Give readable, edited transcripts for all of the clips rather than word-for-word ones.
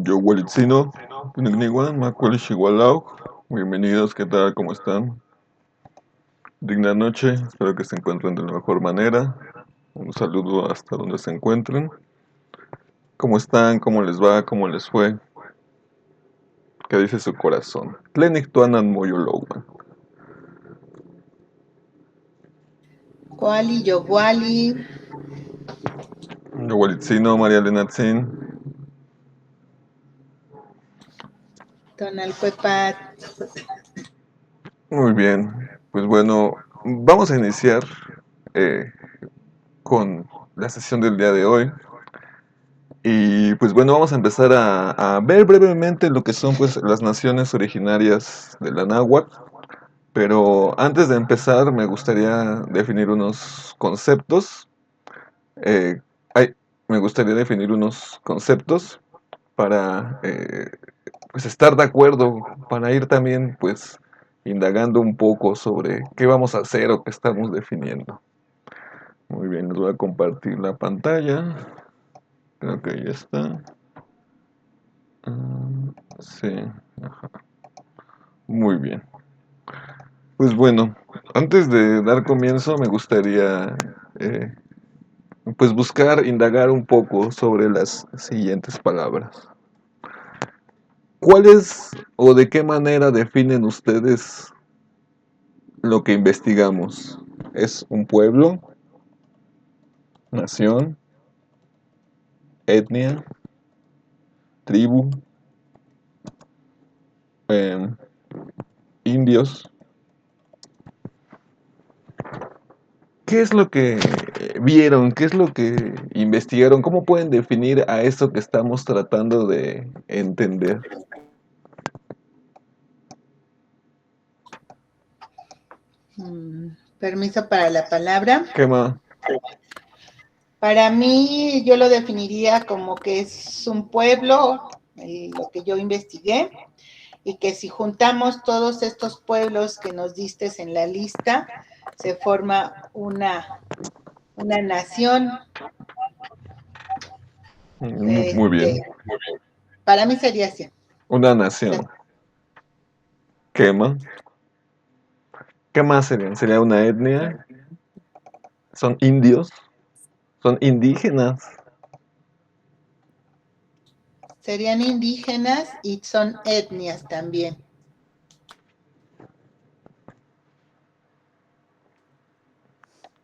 Yo, Walitzino, Pinigniwan, Macuali Xihualau. Bienvenidos, ¿qué tal? ¿Cómo están? Digna noche, espero que se encuentren de la mejor manera. Un saludo hasta donde se encuentren. ¿Cómo están? ¿Cómo les va? ¿Cómo les fue? ¿Qué dice su corazón? Tlenik Tuanan Moyolowan. Kuali, Yoguali, Yo, Walitzino, María Lenatzin. Tonalcuepat. Muy bien, pues bueno, vamos a iniciar eh, con la sesión del día de hoy. Y pues bueno, vamos a empezar a ver brevemente lo que son pues las naciones originarias de la náhuatl, pero antes de empezar me gustaría definir unos conceptos. eh, ay, Me gustaría definir unos conceptos para pues estar de acuerdo, para ir también pues indagando un poco sobre qué vamos a hacer o qué estamos definiendo. Muy bien, les voy a compartir la pantalla. Creo que ya está. Sí, ajá. Muy bien. Pues bueno, antes de dar comienzo me gustaría eh, pues buscar indagar un poco sobre las siguientes palabras. ¿Cuáles o de qué manera definen ustedes lo que investigamos? ¿Es un pueblo, nación, etnia, tribu, em, indios? ¿Qué es lo que vieron? ¿Qué es lo que investigaron? ¿Cómo pueden definir a esto que estamos tratando de entender? Permiso para la palabra. ¿Qué más? Para mí, yo lo definiría como que es un pueblo, lo que yo investigué, y que si juntamos todos estos pueblos que nos diste en la lista, se forma una nación. Muy bien. Para mí sería así. Una nación. ¿Qué más? ¿Qué más serían? ¿Sería una etnia? ¿Son indios? ¿Son indígenas? Serían indígenas y son etnias también.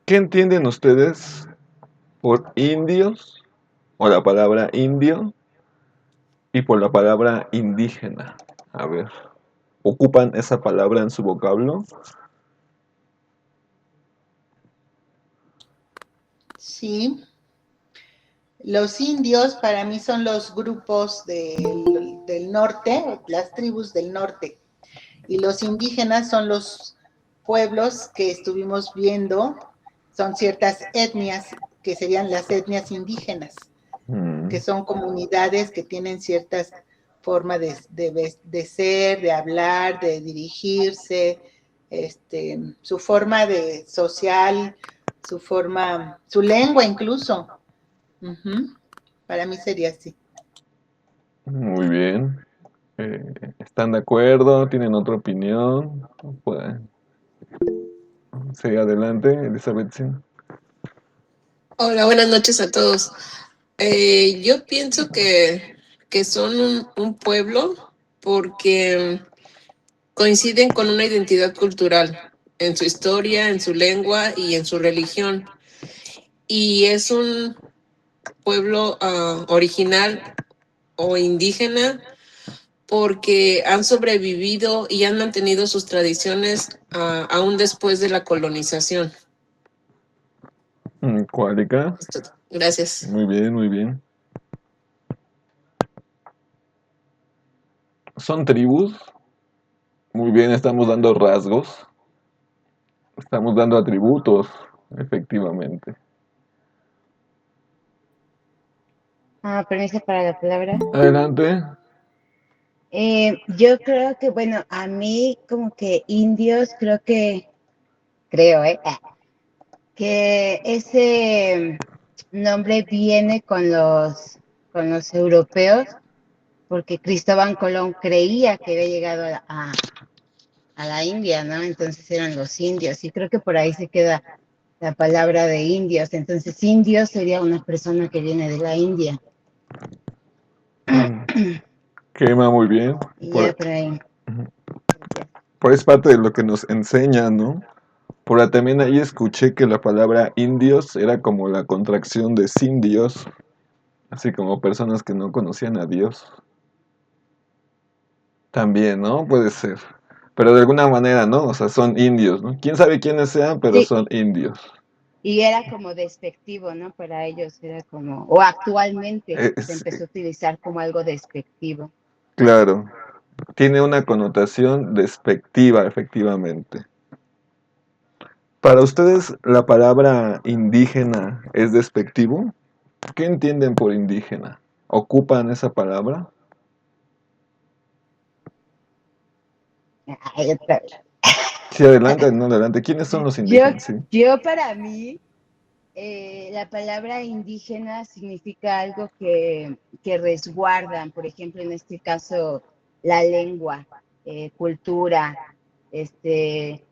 ¿Qué entienden ustedes por indios o la palabra indio y por la palabra indígena? A ver, ¿ocupan esa palabra en su vocablo? Sí. Los indios para mí son los grupos del norte, las tribus del norte, y los indígenas son los pueblos que estuvimos viendo, son ciertas etnias que serían las etnias indígenas, que Mm, son comunidades que tienen ciertas formas de ser, de hablar, de dirigirse, su forma de social, su forma, su lengua incluso. Uh-huh. Para mí sería así. muy bien. ¿Están de acuerdo? ¿Tienen otra opinión? Pueden seguir adelante, Elizabeth. Sí. Hola, buenas noches a todos. Yo pienso que son un pueblo porque coinciden con una identidad cultural en su historia, en su lengua y en su religión. Y es un pueblo original o indígena porque han sobrevivido y han mantenido sus tradiciones aún después de la colonización. Cuálica. Gracias. Muy bien, muy bien. ¿Son tribus? Muy bien, estamos dando rasgos. Estamos dando atributos, efectivamente. Permiso para la palabra. Adelante. Yo creo que, bueno, a mí como que indios, creo, que ese nombre viene con los europeos, porque Cristóbal Colón creía que había llegado a la India, ¿no? Entonces eran los indios, y creo que por ahí se queda la palabra de indios. Entonces, indios sería una persona que viene de la India. Mm, quema muy bien. Y ya Por, por ahí. por es parte de lo que nos enseña, ¿no? Por ahí también ahí escuché que la palabra indios era como la contracción de sin Dios, así como personas que no conocían a Dios. También, ¿no? Puede ser. Pero de alguna manera, ¿no? O sea, son indios, ¿no? Quién sabe quiénes sean, pero Sí, son indios. y era como despectivo, ¿no? Para ellos era como, o actualmente se Es, empezó a utilizar como algo despectivo. claro, tiene una connotación despectiva, efectivamente. ¿Para ustedes la palabra indígena es despectivo? ¿Qué entienden por indígena? ¿Ocupan esa palabra? Ay, otra vez. Sí, adelante, no, adelante. ¿Quiénes son los Yo, indígenas? Sí. yo para mí, la palabra indígena significa algo que resguardan, por ejemplo, en este caso, la lengua, cultura, este,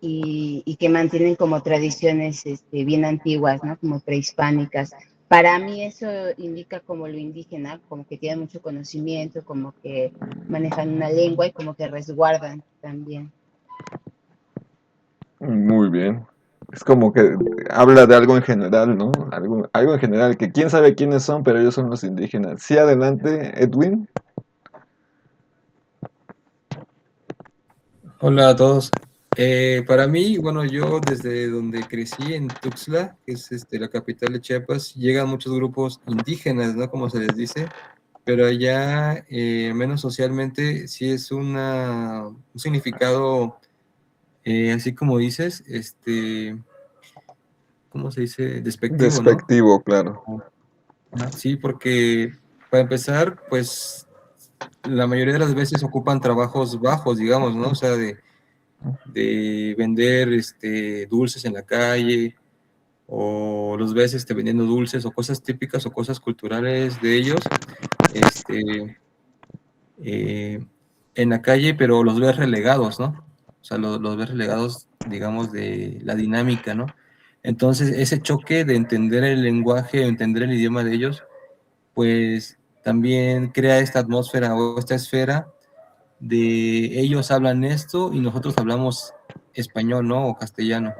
y que mantienen como tradiciones bien antiguas, ¿no? Como prehispánicas. Para mí eso indica como lo indígena, como que tienen mucho conocimiento, como que manejan una lengua y como que resguardan también. Muy bien. Es como que habla de algo en general, ¿no? Algo en general, que quién sabe quiénes son, pero ellos son los indígenas. Sí, adelante, Edwin. Hola a todos. Para mí, bueno, yo desde donde crecí en Tuxtla, que es la capital de Chiapas, llegan muchos grupos indígenas, ¿no? Como se les dice, pero allá, menos socialmente, sí es un significado, así como dices, ¿cómo se dice? Despectivo, ¿no? Despectivo, claro. Sí, porque para empezar, pues la mayoría de las veces ocupan trabajos bajos, digamos, ¿no? O sea, de vender dulces en la calle, o los ves vendiendo dulces o cosas típicas o cosas culturales de ellos este, eh, en la calle, pero los ves relegados, ¿no? O sea, los ves relegados, digamos, de la dinámica, ¿no? Entonces, ese choque de entender el lenguaje o entender el idioma de ellos, pues también crea esta atmósfera o esta esfera de ellos hablan esto y nosotros hablamos español, ¿no? O castellano.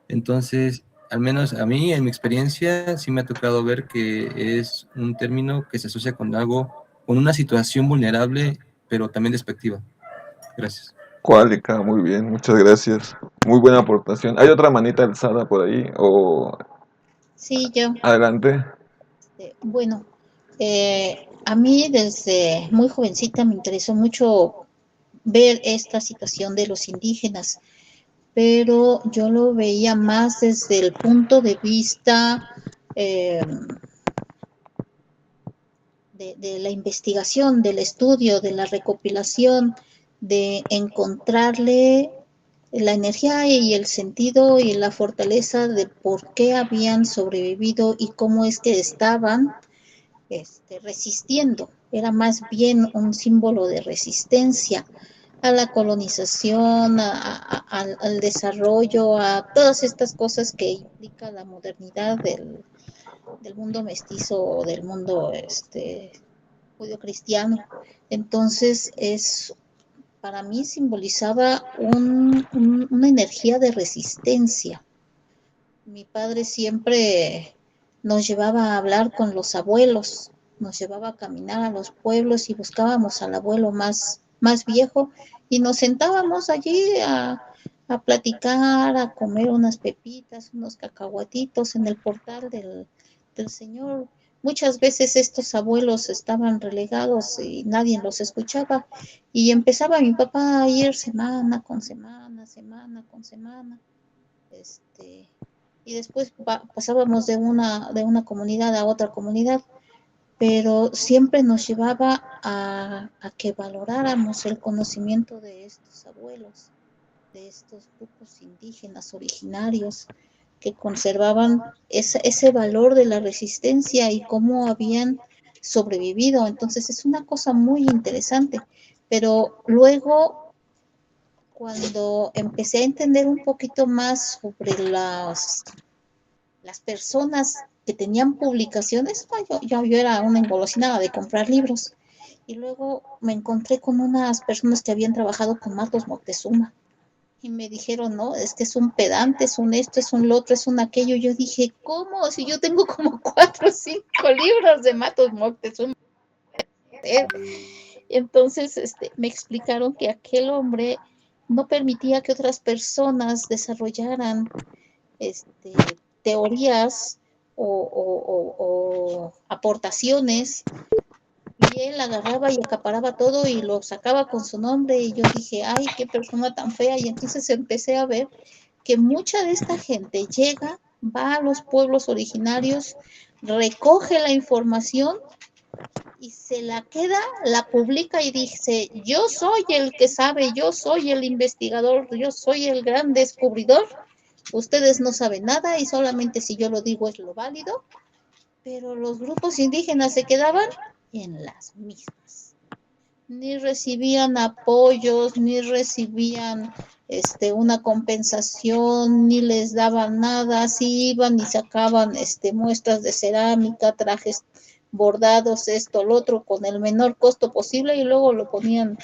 Entonces, al menos a mí, en mi experiencia, sí me ha tocado ver que es un término que se asocia con algo, con una situación vulnerable, pero también despectiva. Gracias. Cuálica, muy bien, muchas gracias. Muy buena aportación. ¿Hay otra manita alzada por ahí? O Sí, yo. adelante. Bueno, a mí desde muy jovencita me interesó mucho ver esta situación de los indígenas, pero yo lo veía más desde el punto de vista eh, de la investigación, del estudio, de la recopilación, de encontrarle la energía y el sentido y la fortaleza de por qué habían sobrevivido y cómo es que estaban resistiendo. Era más bien un símbolo de resistencia a la colonización, al desarrollo, a todas estas cosas que implica la modernidad del mundo mestizo o del mundo judío-cristiano. Entonces, para mí simbolizaba una energía de resistencia. Mi padre siempre nos llevaba a hablar con los abuelos, nos llevaba a caminar a los pueblos y buscábamos al abuelo más viejo y nos sentábamos allí a platicar, a comer unas pepitas, unos cacahuatitos en el portal del Señor. Muchas veces estos abuelos estaban relegados y nadie los escuchaba y empezaba mi papá a ir semana con semana, semana con semana. Y después pasábamos de una comunidad a otra comunidad, pero siempre nos llevaba a que valoráramos el conocimiento de estos abuelos, de estos grupos indígenas originarios que conservaban ese valor de la resistencia y cómo habían sobrevivido. Entonces es una cosa muy interesante. Pero luego, cuando empecé a entender un poquito más sobre las personas que tenían publicaciones, yo era una engolosinada de comprar libros. Y luego me encontré con unas personas que habían trabajado con Matos Moctezuma. Y me dijeron, no, es que es un pedante, es un esto, es un lo otro, es un aquello. Yo dije, ¿cómo? Si yo tengo como 4 o 5 libros de Matos Moctezuma. Entonces, me explicaron que aquel hombre no permitía que otras personas desarrollaran este, teorías o aportaciones, y él agarraba y acaparaba todo y lo sacaba con su nombre, y yo dije, ay, qué persona tan fea. Y entonces empecé a ver que mucha de esta gente llega, va a los pueblos originarios, recoge la información y se la queda, la publica y dice, yo soy el que sabe, yo soy el investigador, yo soy el gran descubridor, ustedes no saben nada y solamente si yo lo digo es lo válido. Pero los grupos indígenas se quedaban en las mismas. Ni recibían apoyos, ni recibían una compensación, ni les daban nada. Así iban y sacaban muestras de cerámica, trajes bordados, esto, lo otro, con el menor costo posible, y luego lo ponían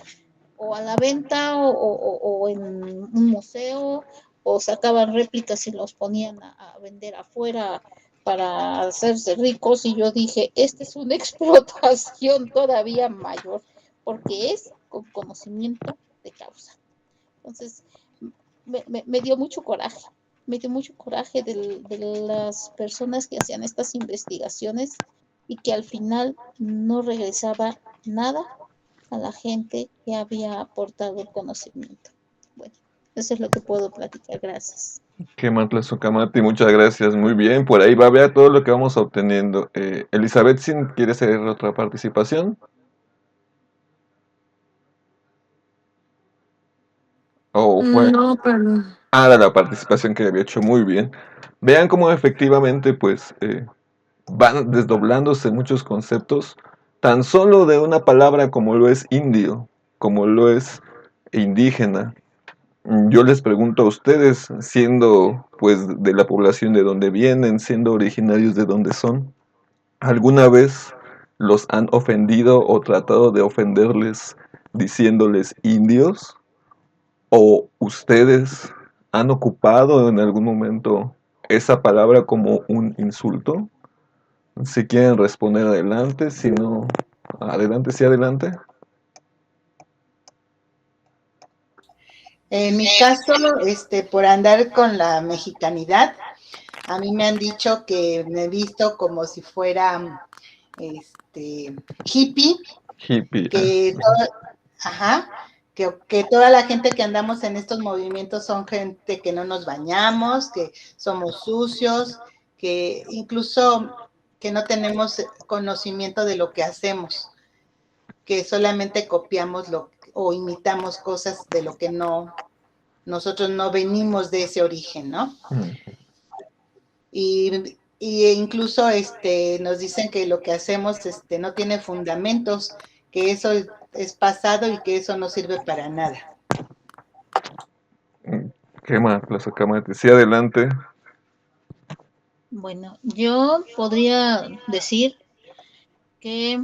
o a la venta o en un museo, o sacaban réplicas y los ponían a vender afuera para hacerse ricos. Y yo dije, esta es una explotación todavía mayor, porque es con conocimiento de causa. Entonces, me dio mucho coraje, de las personas que hacían estas investigaciones y que al final no regresaba nada a la gente que había aportado el conocimiento. Bueno, eso es lo que puedo platicar. Gracias. Qué mantla Sukamati, muchas gracias, muy bien, por ahí va a ver todo lo que vamos obteniendo. Elizabeth, si quiere hacer otra participación. ¿O fue? No, perdón. Ah, la participación que había hecho muy bien. Vean cómo efectivamente, pues, van desdoblándose muchos conceptos, tan solo de una palabra como lo es indio, como lo es indígena. Yo les pregunto a ustedes, siendo pues de la población de donde vienen, siendo originarios de donde son, ¿alguna vez los han ofendido o tratado de ofenderles diciéndoles indios? ¿O ustedes han ocupado en algún momento esa palabra como un insulto? Si quieren responder, adelante; si no, adelante, sí, adelante. En mi caso, por andar con la mexicanidad, a mí me han dicho que me he visto como si fuera hippie, Hippie. que, ajá, que toda la gente que andamos en estos movimientos son gente que no nos bañamos, que somos sucios, que incluso que no tenemos conocimiento de lo que hacemos, que solamente copiamos o imitamos cosas de lo que no, nosotros no venimos de ese origen, ¿no? Y incluso nos dicen que lo que hacemos no tiene fundamentos, que eso es pasado y que eso no sirve para nada. ¿Qué más, Plaza Camate? Sí, adelante. Bueno, yo podría decir que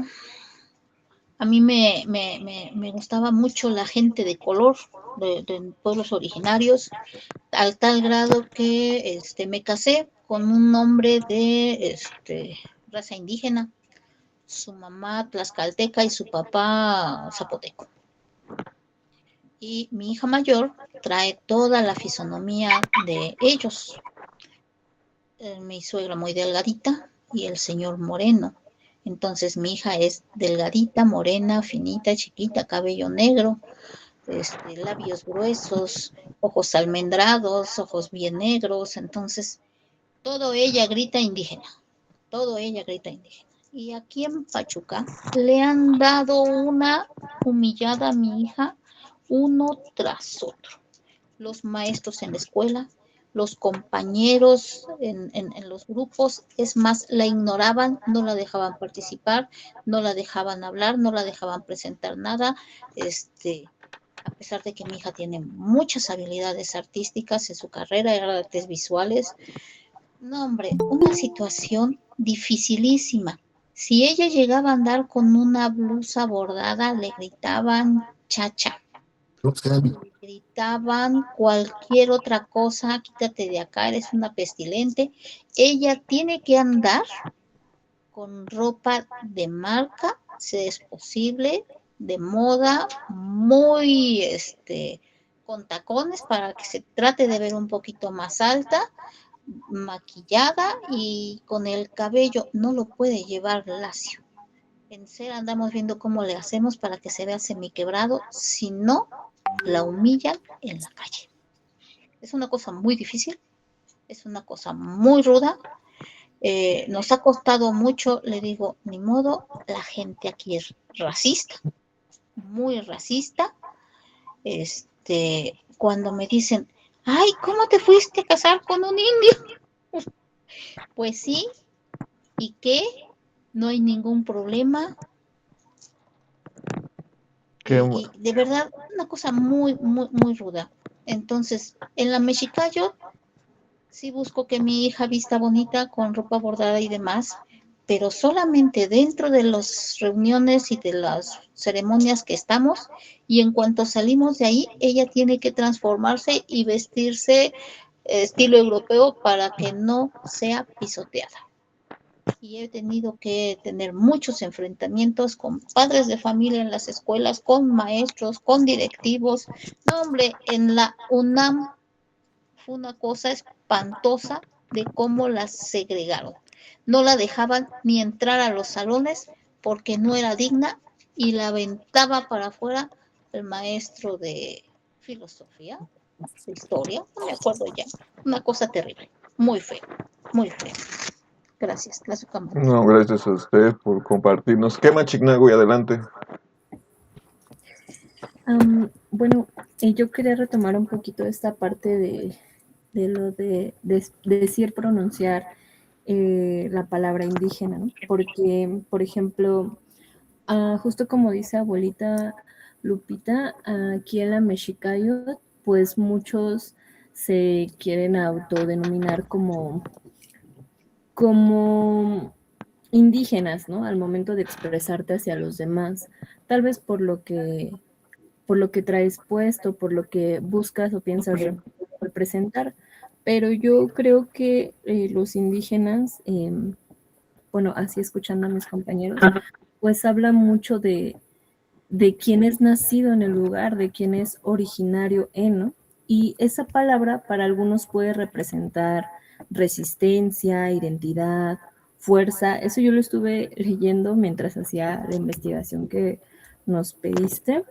a mí me gustaba mucho la gente de color de pueblos originarios, al tal grado que me casé con un hombre de raza indígena, su mamá tlaxcalteca y su papá zapoteco. Y mi hija mayor trae toda la fisonomía de ellos. Mi suegra muy delgadita y el señor moreno. Entonces mi hija es delgadita, morena, finita, chiquita, cabello negro, labios gruesos, ojos almendrados, ojos bien negros. Entonces todo ella grita indígena, todo ella grita indígena. Y aquí en Pachuca le han dado una humillada a mi hija, uno tras otro. Los maestros en la escuela, los compañeros en los grupos, es más, la ignoraban, no la dejaban participar, no la dejaban hablar, no la dejaban presentar nada, a pesar de que mi hija tiene muchas habilidades artísticas en su carrera, era de artes visuales. No, hombre, una situación dificilísima. Si ella llegaba a andar con una blusa bordada, le gritaban chacha, le gritaban cualquier otra cosa, quítate de acá, eres una pestilente. Ella tiene que andar con ropa de marca, si es posible, de moda, muy con tacones para que se trate de ver un poquito más alta, maquillada y con el cabello no lo puede llevar lacio. En cera andamos viendo cómo le hacemos para que se vea semiquebrado, si no, la humillan en la calle. Es una cosa muy difícil, es una cosa muy ruda. Nos ha costado mucho, le digo, ni modo, la gente aquí es racista, muy racista. Cuando me dicen, ay, ¿cómo te fuiste a casar con un indio? Pues sí, ¿y qué? No hay ningún problema. Qué, Y de verdad, una cosa muy, muy, muy ruda. Entonces, en la Mexicayo sí busco que mi hija vista bonita con ropa bordada y demás, pero solamente dentro de las reuniones y de las ceremonias que estamos, y en cuanto salimos de ahí, ella tiene que transformarse y vestirse estilo europeo para que no sea pisoteada. Y he tenido que tener muchos enfrentamientos con padres de familia en las escuelas, con maestros, con directivos. No, hombre, en la UNAM fue una cosa espantosa de cómo la segregaron. No la dejaban ni entrar a los salones porque no era digna y la aventaba para afuera el maestro de filosofía, de historia, no me acuerdo ya. Una cosa terrible, muy fea, muy fea. Gracias, gracias, Camacho. no, gracias a usted por compartirnos. ¿Qué más, Chignagui? Adelante. Bueno, yo quería retomar un poquito esta parte de lo de decir, pronunciar la palabra indígena, ¿no? Porque, por ejemplo, justo como dice abuelita Lupita, aquí en la Mexicayot, pues muchos se quieren autodenominar como indígenas, ¿no? Al momento de expresarte hacia los demás, tal vez por lo que traes puesto, por lo que buscas o piensas representar. Pero yo creo que los indígenas, bueno, así escuchando a mis compañeros, pues habla mucho de quién es nacido en el lugar, de quién es originario en, ¿no? Y esa palabra para algunos puede representar resistencia, identidad, fuerza. Eso yo lo estuve leyendo mientras hacía la investigación que nos pediste.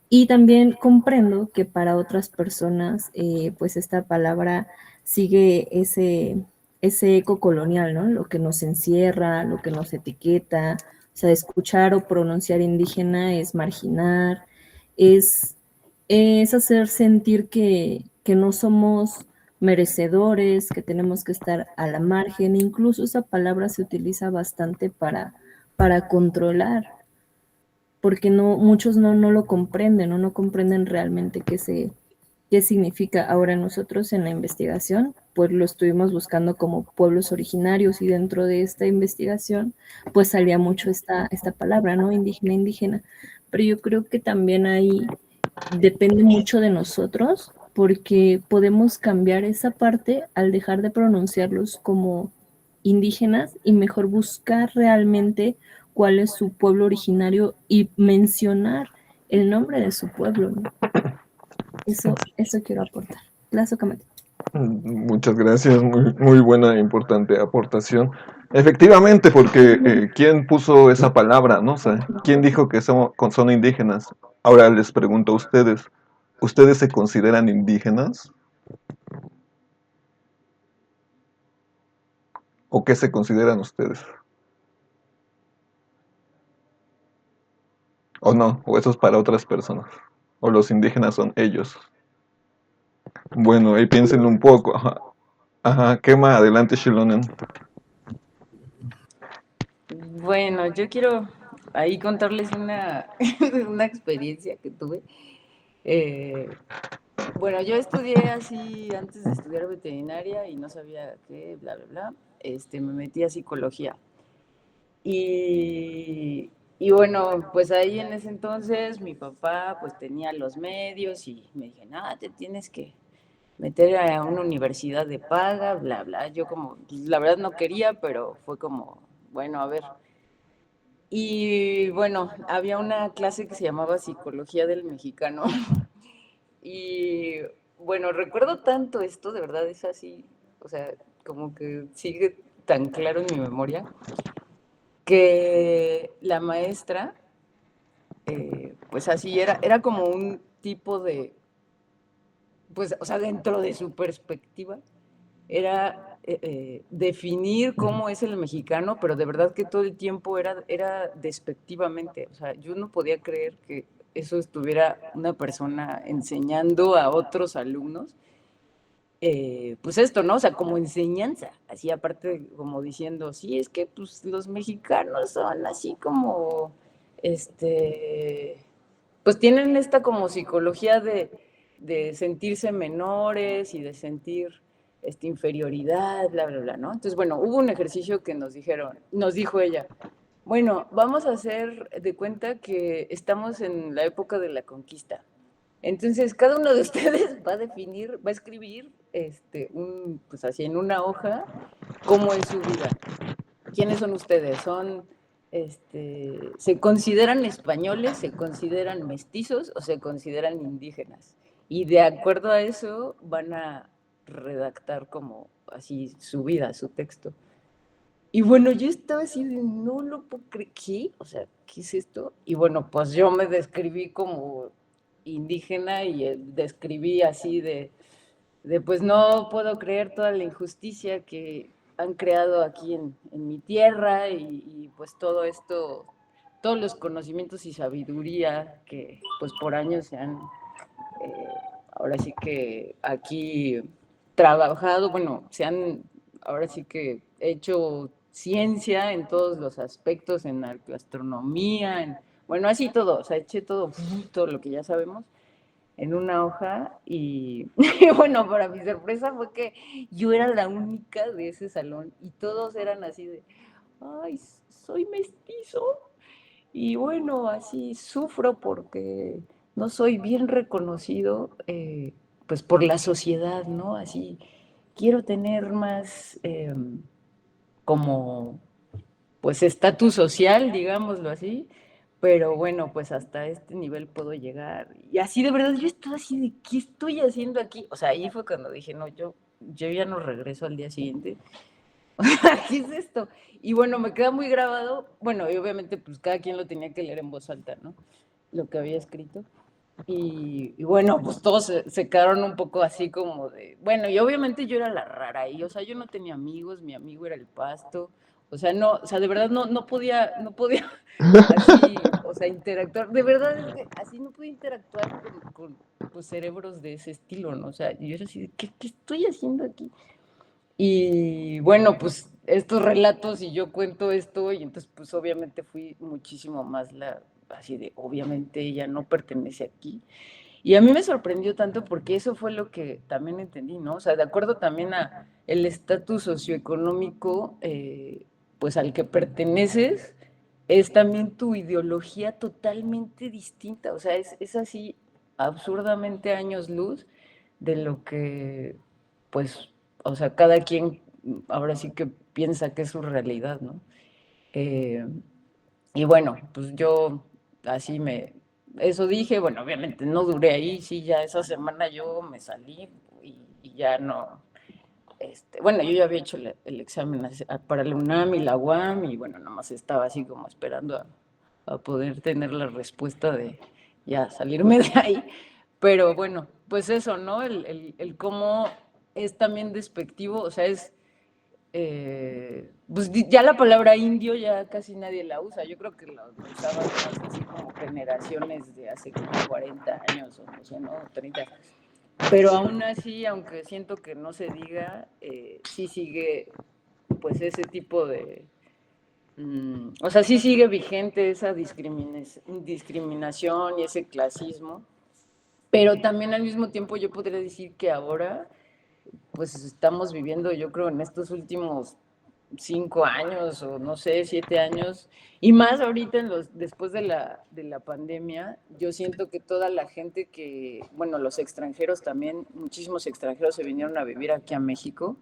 Y también comprendo que para otras personas, pues esta palabra sigue ese eco colonial, ¿no? Lo que nos encierra, lo que nos etiqueta. O sea, escuchar o pronunciar indígena es marginar, es, es hacer sentir que no somos merecedores, que tenemos que estar a la margen. Incluso esa palabra se utiliza bastante para controlar, porque muchos no lo comprenden, no comprenden realmente qué significa. Ahora nosotros en la investigación, pues lo estuvimos buscando como pueblos originarios y dentro de esta investigación, pues salía mucho esta palabra, ¿no? Indígena, indígena. Pero yo creo que también ahí depende mucho de nosotros, porque podemos cambiar esa parte al dejar de pronunciarlos como indígenas y mejor buscar realmente cuál es su pueblo originario y mencionar el nombre de su pueblo, ¿no? Eso quiero aportar. Plazo Camate. Muchas gracias, muy, muy buena e importante aportación. Efectivamente, porque ¿quién puso esa palabra, no? O sea, ¿quién dijo que son indígenas? Ahora les pregunto a ustedes, ¿ustedes se consideran indígenas? ¿O qué se consideran ustedes? ¿O no? ¿O eso es para otras personas? ¿O los indígenas son ellos? Bueno, ahí piénsenlo un poco. Ajá, ajá, ¿qué más? Adelante, Shilonen. Bueno, yo quiero ahí contarles una, una experiencia que tuve. Eh, bueno, yo estudié así antes de estudiar veterinaria y no sabía qué, bla, bla, bla. Me metí a psicología. Y bueno, pues ahí en ese entonces mi papá pues tenía los medios y me dije, nada, te tienes que meter a una universidad de paga, bla, bla. Yo como, pues, la verdad no quería, pero fue como, bueno, a ver. Y bueno, había una clase que se llamaba Psicología del Mexicano. Y bueno, recuerdo tanto esto, de verdad es así, o sea, como que sigue tan claro en mi memoria, que la maestra, pues así era como un tipo de, pues, o sea, dentro de su perspectiva, era definir cómo es el mexicano, pero de verdad que todo el tiempo era despectivamente. O sea, yo no podía creer que eso estuviera una persona enseñando a otros alumnos. Pues esto, ¿no? O sea, como enseñanza, así aparte como diciendo, sí, es que pues los mexicanos son así como, pues tienen esta como psicología de sentirse menores y de sentir inferioridad, bla, bla, bla, ¿no? Entonces, bueno, hubo un ejercicio que nos dijo ella, bueno, vamos a hacer de cuenta que estamos en la época de la conquista. Entonces, cada uno de ustedes va a definir, va a escribir, pues así en una hoja, cómo es su vida. ¿Quiénes son ustedes? ¿Se consideran españoles, se consideran mestizos o se consideran indígenas? Y de acuerdo a eso van a redactar como así su vida, su texto. Y bueno, yo estaba así de, no lo puedo creer, ¿qué? O sea, ¿qué es esto? Y bueno, pues yo me describí como indígena y describí así de, pues no puedo creer toda la injusticia que han creado aquí en mi tierra y pues todo esto, todos los conocimientos y sabiduría que pues por años se han, eh, ahora sí que aquí trabajado, bueno, se han ahora sí que hecho ciencia en todos los aspectos, en la astronomía, bueno, así todo, o sea, eché todo lo que ya sabemos en una hoja y bueno, para mi sorpresa fue que yo era la única de ese salón y todos eran así de, ay, soy mestizo y bueno, así sufro porque no soy bien reconocido pues por la sociedad, ¿no? Así quiero tener más como pues estatus social, digámoslo así, pero bueno, pues hasta este nivel puedo llegar. Y así de verdad, yo estaba así de, ¿qué estoy haciendo aquí? O sea, ahí fue cuando dije, no, yo ya no regreso al día siguiente. ¿Qué es esto? Y bueno, me queda muy grabado, bueno, y obviamente pues cada quien lo tenía que leer en voz alta, ¿no? Lo que había escrito. Y bueno, pues todos se quedaron un poco así como de, bueno, y obviamente yo era la rara ahí, o sea, yo no tenía amigos, mi amigo era el pasto, o sea, no, o sea, de verdad no podía así, o sea, interactuar, de verdad es que así no podía interactuar con pues, cerebros de ese estilo, ¿no? O sea, yo era así de, ¿qué estoy haciendo aquí? Y bueno, pues estos relatos y yo cuento esto y entonces pues obviamente fui muchísimo más así de, obviamente ella no pertenece aquí. Y a mí me sorprendió tanto porque eso fue lo que también entendí, ¿no? O sea, de acuerdo también a el estatus socioeconómico, pues al que perteneces, es también tu ideología totalmente distinta. O sea, es así absurdamente años luz de lo que, pues, o sea, cada quien ahora sí que piensa que es su realidad, ¿no? Eh, y bueno, pues yo así eso dije, bueno, obviamente no duré ahí, sí, ya esa semana yo me salí y ya no, bueno, yo ya había hecho el examen para la UNAM y la UAM y bueno, nomás estaba así como esperando a poder tener la respuesta de ya salirme de ahí, pero bueno, pues eso, ¿no? El cómo es también despectivo, o sea, pues ya la palabra indio ya casi nadie la usa. Yo creo que lo usaban más así como generaciones de hace como 40 años o no sé, ¿no? 30. pero aún así, aunque siento que no se diga, sí sigue pues ese tipo de, o sea, sí sigue vigente esa discriminación y ese clasismo, pero también al mismo tiempo yo podría decir que ahora pues estamos viviendo, yo creo, en estos últimos 5 años o no sé, 7 años, y más ahorita después de la pandemia, yo siento que toda la gente que, bueno, los extranjeros también, muchísimos extranjeros se vinieron a vivir aquí a México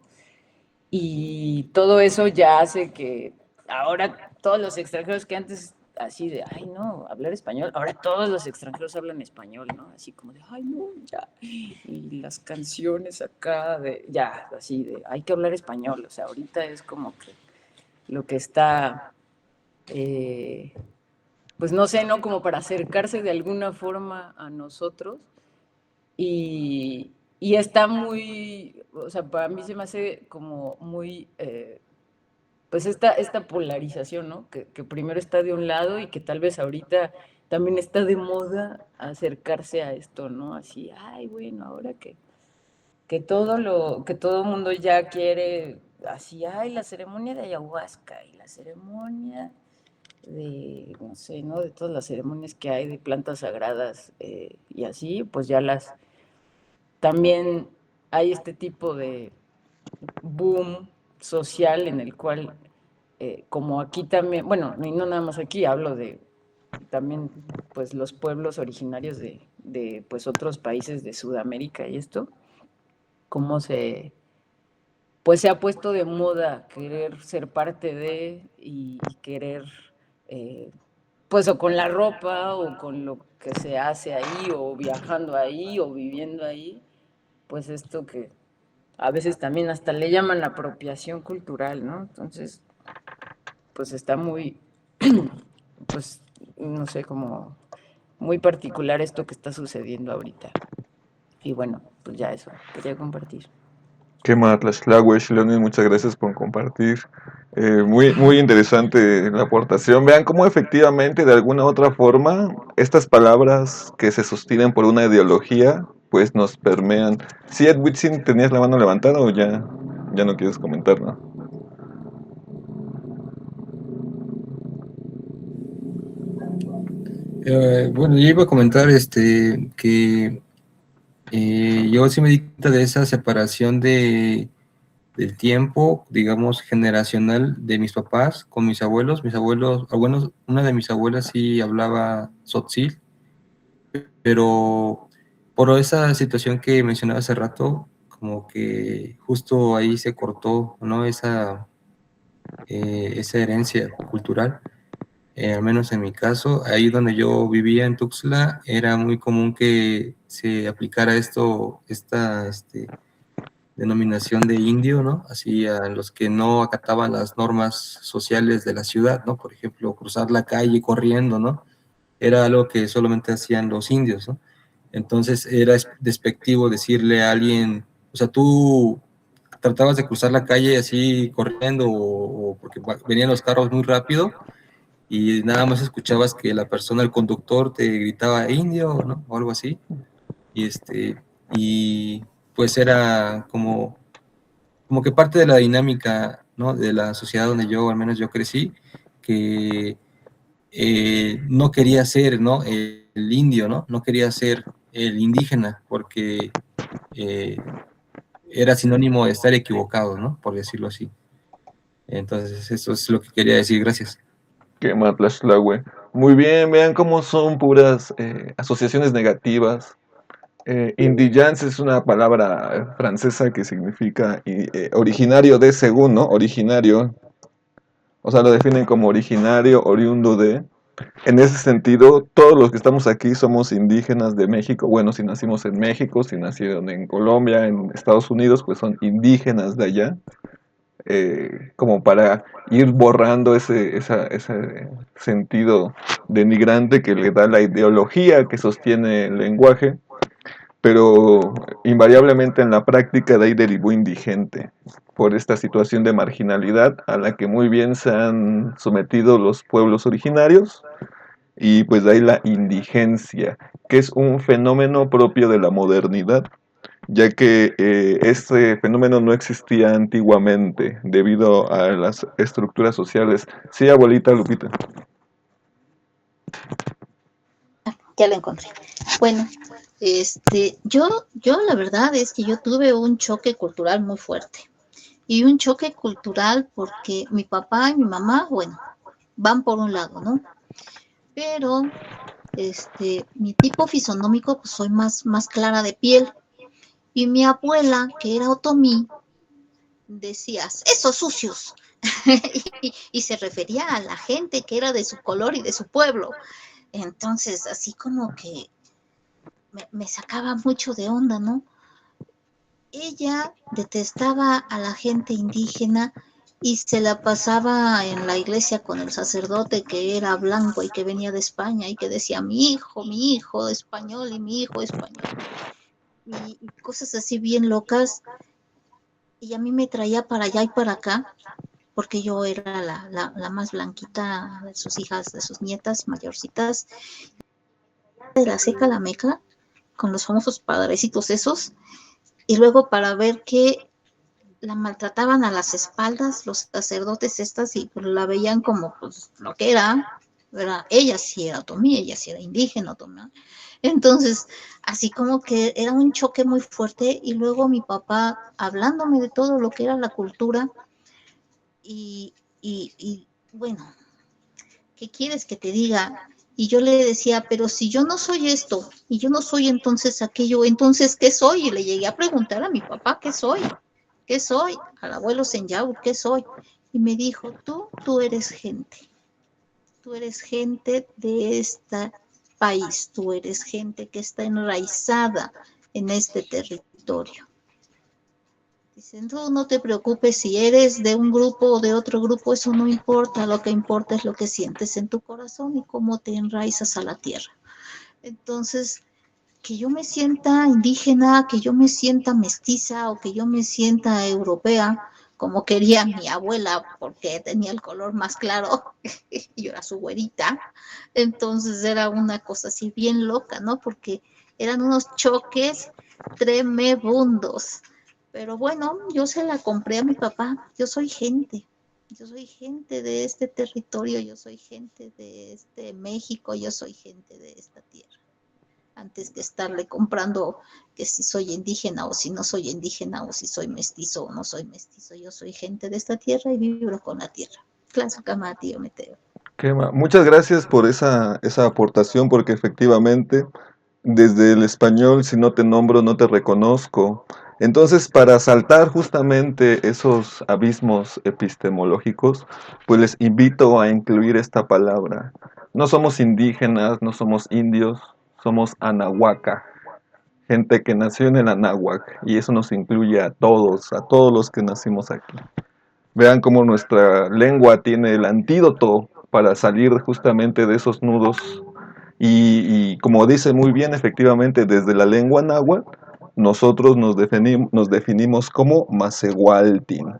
y todo eso ya hace que ahora todos los extranjeros que antes así de, ay no, hablar español, ahora todos los extranjeros hablan español, ¿no? Así como de, ay no, ya. Y las canciones acá de, ya, así de, hay que hablar español, o sea, ahorita es como que lo que está, eh, pues no sé, ¿no? Como para acercarse de alguna forma a nosotros y está muy, o sea, para mí se me hace como muy, pues esta polarización, ¿no? Que primero está de un lado y que tal vez ahorita también está de moda acercarse a esto, ¿no? Así, ay, bueno, ahora que todo mundo ya quiere, así, ay, la ceremonia de ayahuasca y la ceremonia de, no sé, ¿no? De todas las ceremonias que hay de plantas sagradas y así, pues ya también hay este tipo de boom social en el cual, como aquí también, bueno, y no nada más aquí, hablo de también, pues, los pueblos originarios de pues, otros países de Sudamérica y esto, cómo pues, se ha puesto de moda querer ser parte de y querer, eh, pues, o con la ropa o con lo que se hace ahí, o viajando ahí, o viviendo ahí, pues esto que a veces también hasta le llaman apropiación cultural, ¿no? Entonces, pues está muy, pues, no sé, como muy particular esto que está sucediendo ahorita. Y bueno, pues ya eso, quería compartir. Qué más, Tlaxtlahuesh, Leonis, muchas gracias por compartir. Muy interesante la aportación. Vean cómo efectivamente, de alguna u otra forma, estas palabras que se sostienen por una ideología, pues nos permean. Sí, Ed Whitson, ¿tenías la mano levantada o ya no quieres comentar, no? Bueno, yo iba a comentar que yo sí me di cuenta de esa separación del tiempo, digamos, generacional de mis papás con mis abuelos. Mis abuelos, bueno, una de mis abuelas sí hablaba tzotzil, pero por esa situación que mencionaba hace rato, como que justo ahí se cortó, ¿no? Esa herencia cultural. Al menos en mi caso, ahí donde yo vivía en Tuxtla, era muy común que se aplicara esta denominación de indio, ¿no? Así a los que no acataban las normas sociales de la ciudad, ¿no? Por ejemplo, cruzar la calle corriendo, ¿no? Era algo que solamente hacían los indios, ¿no? Entonces era despectivo decirle a alguien, o sea, tú tratabas de cruzar la calle así corriendo o porque venían los carros muy rápido y nada más escuchabas que la persona, el conductor, te gritaba indio, ¿no? O algo así. Y y pues era como que parte de la dinámica, ¿no? De la sociedad donde yo, al menos yo crecí, que no quería ser, ¿no? El indio, ¿no? No quería ser el indígena, porque era sinónimo de estar equivocado, ¿no? Por decirlo así. Entonces, eso es lo que quería decir. Gracias. Qué más, Tlaxtlahuesh. Muy bien, vean cómo son puras asociaciones negativas. Indigence es una palabra francesa que significa originario de, según, ¿no? Originario. O sea, lo definen como originario, oriundo de. En ese sentido, todos los que estamos aquí somos indígenas de México. Bueno, si nacimos en México, si nacieron en Colombia, en Estados Unidos, pues son indígenas de allá. Como para ir borrando ese sentido denigrante que le da la ideología que sostiene el lenguaje, pero invariablemente en la práctica de ahí derivó indigente por esta situación de marginalidad a la que muy bien se han sometido los pueblos originarios y pues de ahí la indigencia, que es un fenómeno propio de la modernidad ya que este fenómeno no existía antiguamente debido a las estructuras sociales. Sí, abuelita Lupita. Ya la encontré. Bueno, yo la verdad es que yo tuve un choque cultural muy fuerte. Y un choque cultural porque mi papá y mi mamá, bueno, van por un lado, ¿no? Pero mi tipo fisonómico, pues soy más clara de piel. Y mi abuela, que era otomí, decía, esos sucios. y se refería a la gente que era de su color y de su pueblo. Entonces, así como que me sacaba mucho de onda, ¿no? Ella detestaba a la gente indígena y se la pasaba en la iglesia con el sacerdote que era blanco y que venía de España y que decía mi hijo español y mi hijo español. Y cosas así bien locas. Y a mí me traía para allá y para acá, porque yo era la más blanquita de sus hijas, de sus nietas mayorcitas. De la seca a la meca, con los famosos padrecitos esos, y luego para ver que la maltrataban a las espaldas los sacerdotes estas y pues, la veían como pues lo que era ella sí era otomí, ella sí era indígena otomí. Entonces, así como que era un choque muy fuerte y luego mi papá hablándome de todo lo que era la cultura y bueno, ¿qué quieres que te diga? Y yo le decía, pero si yo no soy esto y yo no soy entonces aquello, entonces ¿qué soy? Y le llegué a preguntar a mi papá, ¿qué soy? ¿Qué soy? Al abuelo Senyaur, ¿qué soy? Y me dijo, tú eres gente. Tú eres gente de este país. Tú eres gente que está enraizada en este territorio. Dicen, tú no te preocupes si eres de un grupo o de otro grupo, eso no importa. Lo que importa es lo que sientes en tu corazón y cómo te enraizas a la tierra. Entonces, que yo me sienta indígena, que yo me sienta mestiza o que yo me sienta europea, como quería mi abuela, porque tenía el color más claro, y yo era su güerita. Entonces era una cosa así bien loca, ¿no? Porque eran unos choques tremebundos. Pero bueno, yo se la compré a mi papá. Yo soy gente de este territorio, yo soy gente de este México, yo soy gente de esta tierra antes que estarle comprando que si soy indígena o si no soy indígena o si soy mestizo o no soy mestizo. Yo soy gente de esta tierra y vibro con la tierra. Claro, tío Meteo. Muchas gracias por esa aportación, porque efectivamente, desde el español, si no te nombro, no te reconozco. Entonces, para saltar justamente esos abismos epistemológicos, pues les invito a incluir esta palabra. No somos indígenas, no somos indios, somos anahuaca, gente que nació en el Anáhuac, y eso nos incluye a todos los que nacimos aquí. Vean cómo nuestra lengua tiene el antídoto para salir justamente de esos nudos. Y como dice muy bien, efectivamente, desde la lengua náhuatl, nosotros nos definimos como Macehualtin.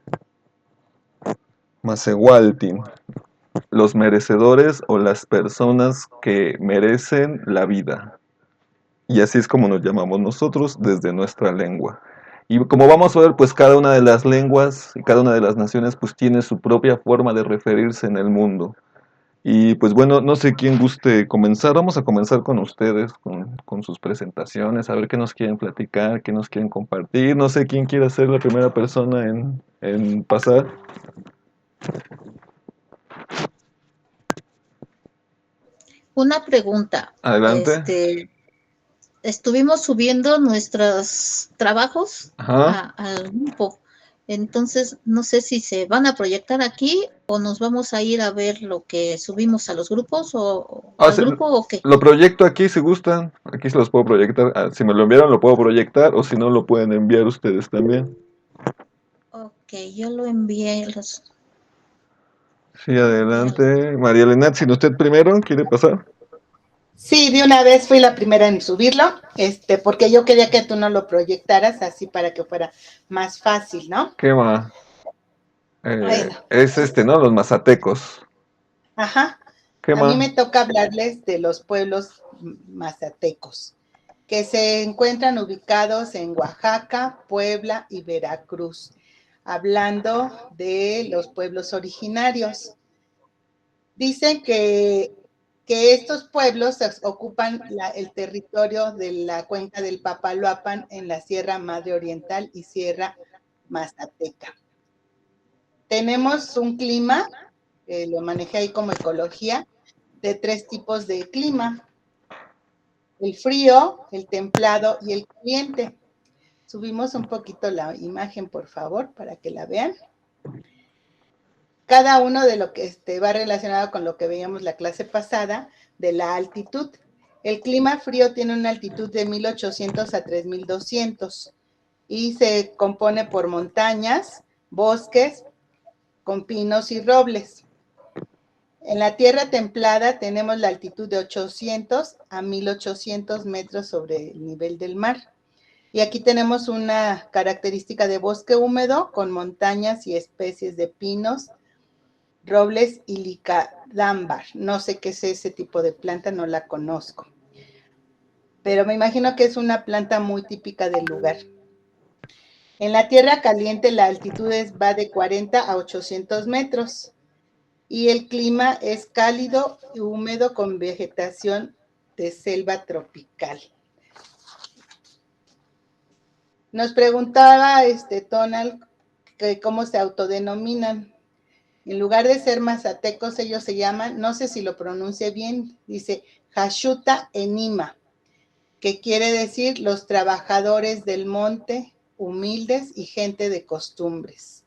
Macehualtin, los merecedores o las personas que merecen la vida. Y así es como nos llamamos nosotros desde nuestra lengua. Y como vamos a ver, pues cada una de las lenguas y cada una de las naciones pues tiene su propia forma de referirse en el mundo. Y pues bueno, no sé quién guste comenzar. Vamos a comenzar con ustedes, con sus presentaciones, a ver qué nos quieren platicar, qué nos quieren compartir. No sé quién quiere ser la primera persona en pasar. Una pregunta. Adelante. Estuvimos subiendo nuestros trabajos Ajá. al grupo. Entonces, no sé si se van a proyectar aquí o nos vamos a ir a ver lo que subimos a los grupos o Ah, al grupo o qué. lo proyecto aquí si gustan. Aquí se los puedo proyectar. Ah, si me lo enviaron, lo puedo proyectar. O si no, lo pueden enviar ustedes también. Ok, yo lo envié. Sí, adelante. María Elena, si usted primero quiere pasar. Sí, de una vez fui la primera en subirlo, porque yo quería que tú no lo proyectaras así para que fuera más fácil, ¿no? ¿Qué más? Bueno, Es ¿no? Los mazatecos. ajá. ¿Qué A mí más? me toca hablarles de los pueblos mazatecos. que se encuentran ubicados en Oaxaca, Puebla y Veracruz, hablando de los pueblos originarios. Dicen que estos pueblos ocupan el territorio de la cuenca del Papaloapan en la Sierra Madre Oriental y Sierra Mazateca. Tenemos un clima, lo manejé ahí como ecología, de 3 tipos de clima: el frío, el templado y el caliente. Subimos un poquito la imagen, por favor, para que la vean. Cada uno de lo que va relacionado con lo que veíamos la clase pasada, de la altitud. El clima frío tiene una altitud de 1800 a 3200 y se compone por montañas, bosques, con pinos y robles. En la tierra templada tenemos la altitud de 800 a 1800 metros sobre el nivel del mar. Y aquí tenemos una característica de bosque húmedo con montañas y especies de pinos, robles y licadámbar. No sé qué es ese tipo de planta, no la conozco. Pero me imagino que es una planta muy típica del lugar. En la tierra caliente la altitud va de 40 a 800 metros. Y el clima es cálido y húmedo con vegetación de selva tropical. Nos preguntaba Tonal que cómo se autodenominan. En lugar de ser mazatecos, ellos se llaman, no sé si lo pronuncie bien, dice Jashuta Enima, que quiere decir los trabajadores del monte, humildes y gente de costumbres.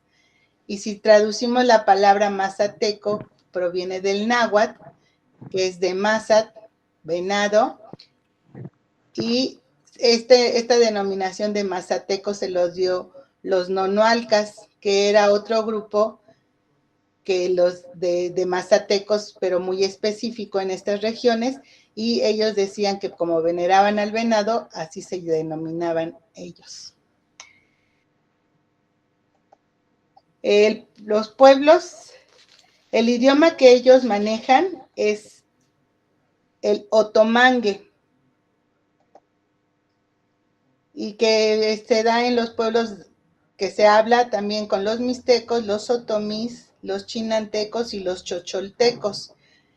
Y si traducimos la palabra mazateco, proviene del náhuatl, que es de mazat, venado, y esta denominación de mazateco se los dio los nonoalcas, que era otro grupo que los de mazatecos, pero muy específico en estas regiones, y ellos decían que como veneraban al venado, así se denominaban ellos. Los pueblos, el idioma que ellos manejan es el otomangue, y que se da en los pueblos que se habla también con los mixtecos, los otomís, los chinantecos y los chocholtecos.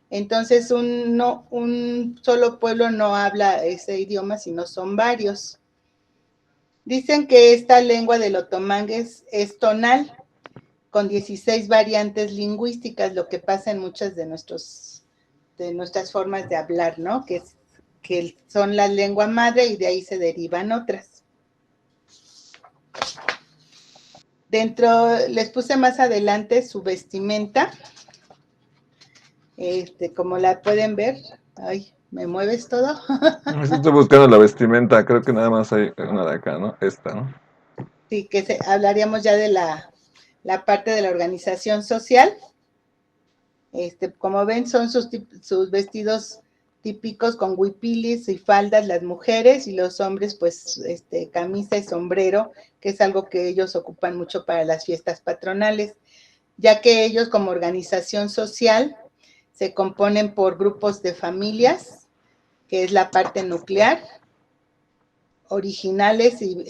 Entonces, un solo pueblo no habla ese idioma, sino son varios. Dicen que esta lengua del otomangue es tonal, con 16 variantes lingüísticas, lo que pasa en muchas de nuestras formas de hablar, ¿no? Que son la lengua madre y de ahí se derivan otras. Les puse más adelante su vestimenta. Como la pueden ver. Ay, ¿me mueves todo? Estoy buscando la vestimenta, creo que nada más hay una de acá, ¿no? Esta, ¿no? Sí, que hablaríamos ya de la parte de la organización social. Como ven, son sus vestidos típicos con huipilis y faldas las mujeres, y los hombres pues camisa y sombrero, que es algo que ellos ocupan mucho para las fiestas patronales, ya que ellos como organización social se componen por grupos de familias, que es la parte nuclear, originales y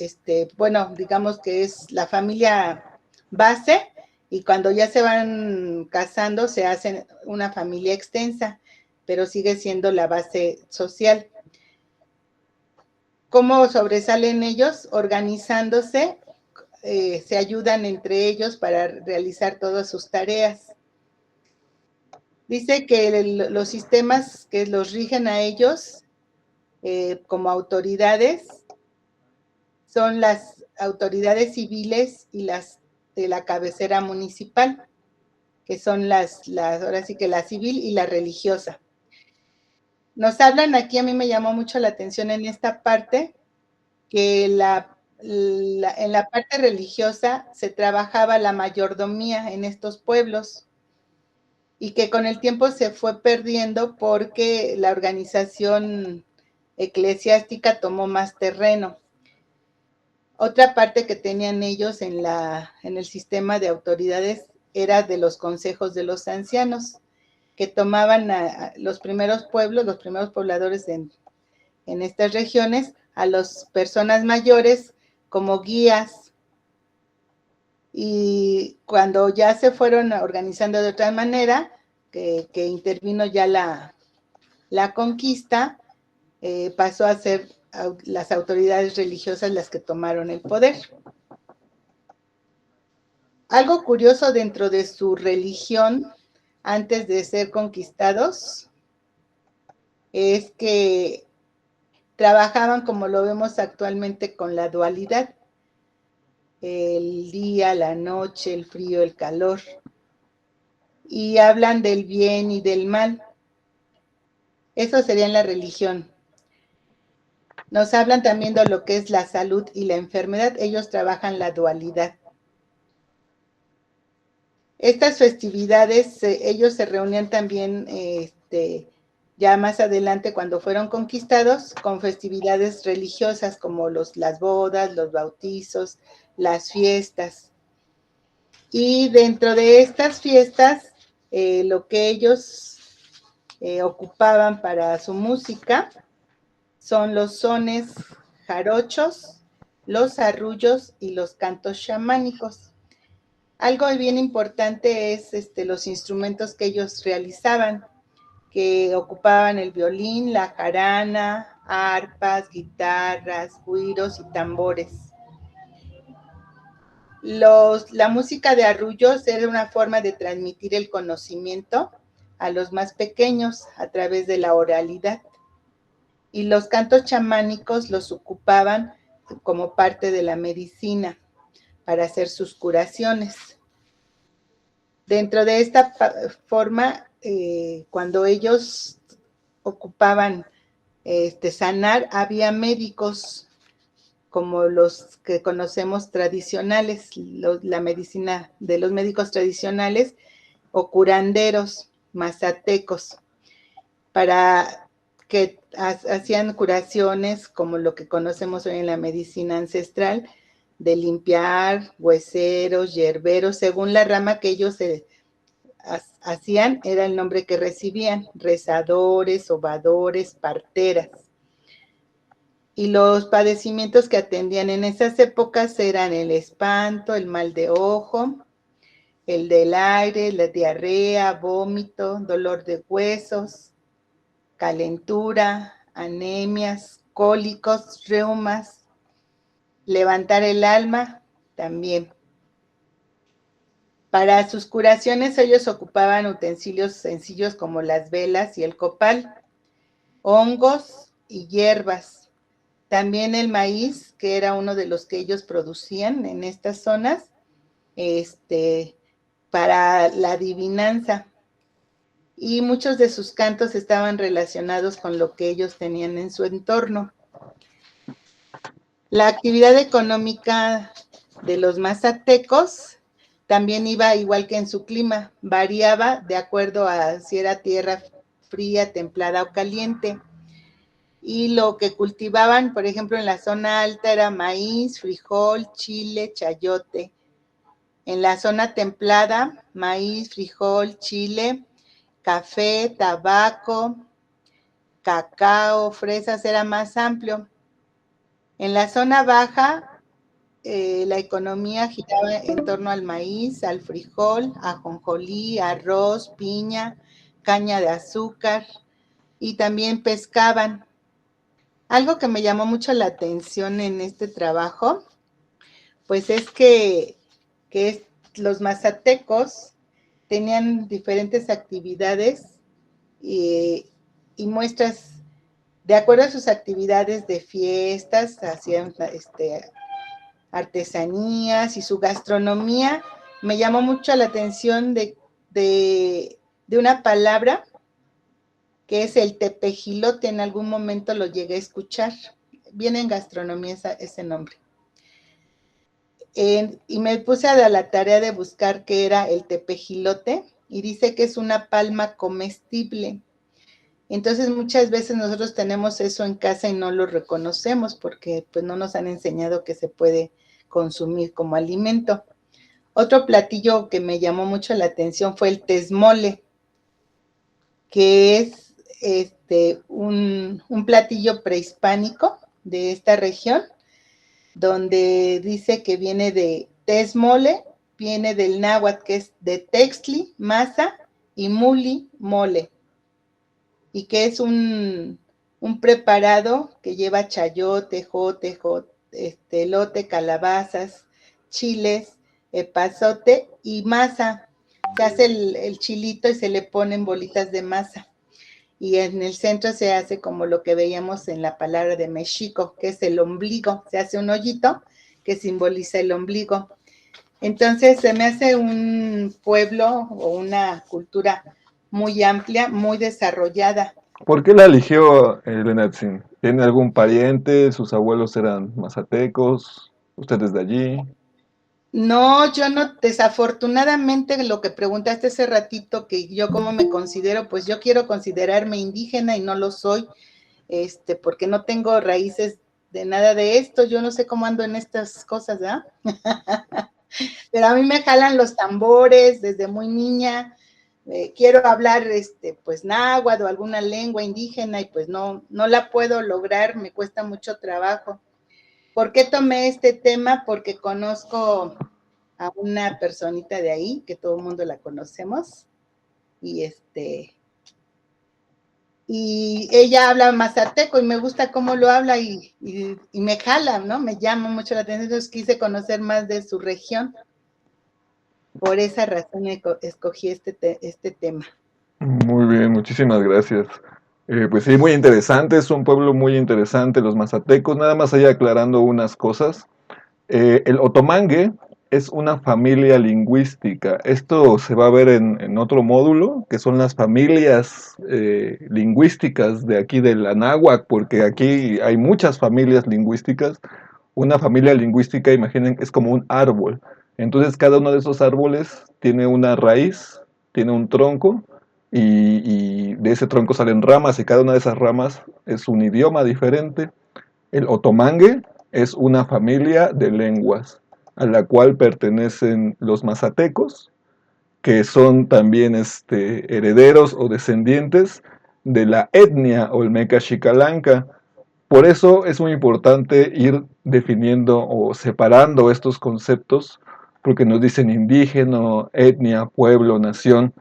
bueno, digamos que es la familia base, y cuando ya se van casando se hacen una familia extensa, pero sigue siendo la base social. ¿Cómo sobresalen ellos? Organizándose, se ayudan entre ellos para realizar todas sus tareas. Dice que los sistemas que los rigen a ellos como autoridades son las autoridades civiles y las de la cabecera municipal, que son ahora sí que la civil y la religiosa. Nos hablan aquí, a mí me llamó mucho la atención en esta parte, que en la parte religiosa se trabajaba la mayordomía en estos pueblos, y que con el tiempo se fue perdiendo porque la organización eclesiástica tomó más terreno. Otra parte que tenían ellos en el sistema de autoridades era de los consejos de los ancianos, que tomaban a los primeros pueblos, los primeros pobladores en estas regiones, a las personas mayores como guías, y cuando ya se fueron organizando de otra manera, que intervino ya la conquista, pasó a ser las autoridades religiosas las que tomaron el poder. Algo curioso dentro de su religión, antes de ser conquistados, es que trabajaban, como lo vemos actualmente, con la dualidad: el día, la noche, el frío, el calor, y hablan del bien y del mal. Eso sería en la religión. Nos hablan también de lo que es la salud y la enfermedad. Ellos trabajan la dualidad. Estas festividades, ellos se reunían también ya más adelante, cuando fueron conquistados, con festividades religiosas como las bodas, los bautizos, las fiestas. Y dentro de estas fiestas, lo que ellos ocupaban para su música son los sones jarochos, los arrullos y los cantos chamánicos. Algo bien importante es los instrumentos que ellos realizaban, que ocupaban el violín, la jarana, arpas, guitarras, güiros y tambores. La música de arrullos era una forma de transmitir el conocimiento a los más pequeños a través de la oralidad. Y los cantos chamánicos los ocupaban como parte de la medicina para hacer sus curaciones. Dentro de esta forma, cuando ellos ocupaban sanar, había médicos como los que conocemos tradicionales, la medicina de los médicos tradicionales, o curanderos, mazatecos, para que hacían curaciones como lo que conocemos hoy en la medicina ancestral, de limpiar hueseros, hierberos, según la rama que ellos hacían, era el nombre que recibían: rezadores, sobadores, parteras. Y los padecimientos que atendían en esas épocas eran el espanto, el mal de ojo, el del aire, la diarrea, vómito, dolor de huesos, calentura, anemias, cólicos, reumas, levantar el alma también. Para sus curaciones ellos ocupaban utensilios sencillos como las velas y el copal, hongos y hierbas. También el maíz, que era uno de los que ellos producían en estas zonas, para la adivinanza. Y muchos de sus cantos estaban relacionados con lo que ellos tenían en su entorno. La actividad económica de los mazatecos también iba igual que en su clima, variaba de acuerdo a si era tierra fría, templada o caliente. Y lo que cultivaban, por ejemplo, en la zona alta era maíz, frijol, chile, chayote. En la zona templada, maíz, frijol, chile, café, tabaco, cacao, fresas, era más amplio. En la zona baja, la economía giraba en torno al maíz, al frijol, ajonjolí, arroz, piña, caña de azúcar, y también pescaban. Algo que me llamó mucho la atención en este trabajo, pues es que los mazatecos tenían diferentes actividades y muestras. De acuerdo a sus actividades de fiestas, hacían artesanías, y su gastronomía. Me llamó mucho la atención de una palabra que es el tepejilote. En algún momento lo llegué a escuchar. Viene en gastronomía ese nombre. Y me puse a la tarea de buscar qué era el tepejilote, y dice que es una palma comestible. Entonces muchas veces nosotros tenemos eso en casa y no lo reconocemos porque pues no nos han enseñado que se puede consumir como alimento. Otro platillo que me llamó mucho la atención fue el tezmole, que es un platillo prehispánico de esta región, donde dice que viene de Tesmole, viene del náhuatl, que es de Textli, masa, y Muli, mole, y que es un preparado que lleva chayote, jote, elote, calabazas, chiles, epazote y masa. Se hace el chilito y se le ponen bolitas de masa. Y en el centro se hace como lo que veíamos en la palabra de México, que es el ombligo. Se hace un hoyito que simboliza el ombligo. Entonces se me hace un pueblo o una cultura muy amplia, muy desarrollada. ¿Por qué la eligió Lenatzin? ¿Tiene algún pariente? ¿Sus abuelos eran mazatecos? ¿Usted es de allí? No, yo no, desafortunadamente lo que preguntaste hace ratito, que yo cómo me considero, pues yo quiero considerarme indígena y no lo soy, porque no tengo raíces de nada de esto, yo no sé cómo ando en estas cosas, ¿verdad? Pero a mí me jalan los tambores desde muy niña, quiero hablar, pues náhuatl o alguna lengua indígena y pues no la puedo lograr, me cuesta mucho trabajo. ¿Por qué tomé este tema? Porque conozco a una personita de ahí, que todo el mundo la conocemos, y y ella habla mazateco y me gusta cómo lo habla y me jala, ¿no? Me llama mucho la atención, entonces quise conocer más de su región. Por esa razón escogí este tema. Muy bien, muchísimas gracias. Pues sí, muy interesante, es un pueblo muy interesante, los mazatecos. Nada más ahí aclarando unas cosas. El otomangue es una familia lingüística. Esto se va a ver en otro módulo, que son las familias lingüísticas de aquí de la náhuatl, porque aquí hay muchas familias lingüísticas. Una familia lingüística, imaginen, es como un árbol. Entonces cada uno de esos árboles tiene una raíz, tiene un tronco, y de ese tronco salen ramas, y cada una de esas ramas es un idioma diferente. El otomangue es una familia de lenguas a la cual pertenecen los mazatecos, que son también herederos o descendientes de la etnia olmeca xicalanca. Por eso es muy importante ir definiendo o separando estos conceptos, porque nos dicen indígena, etnia, pueblo, nación,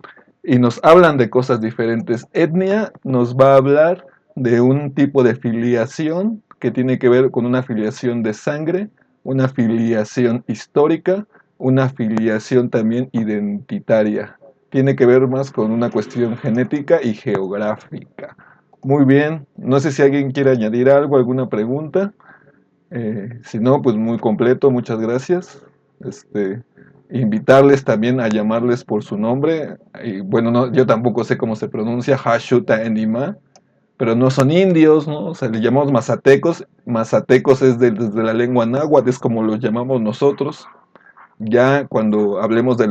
y nos hablan de cosas diferentes. Etnia nos va a hablar de un tipo de filiación que tiene que ver con una filiación de sangre, una filiación histórica, una filiación también identitaria. Tiene que ver más con una cuestión genética y geográfica. Muy bien, no sé si alguien quiere añadir algo, alguna pregunta. Si no, pues muy completo, muchas gracias. Invitarles también a llamarles por su nombre. Y bueno, no, yo tampoco sé cómo se pronuncia, Hashuta Enima, pero no son indios, ¿no? O sea, le llamamos mazatecos. Mazatecos es desde la lengua náhuatl, es como los llamamos nosotros. Ya cuando hablemos de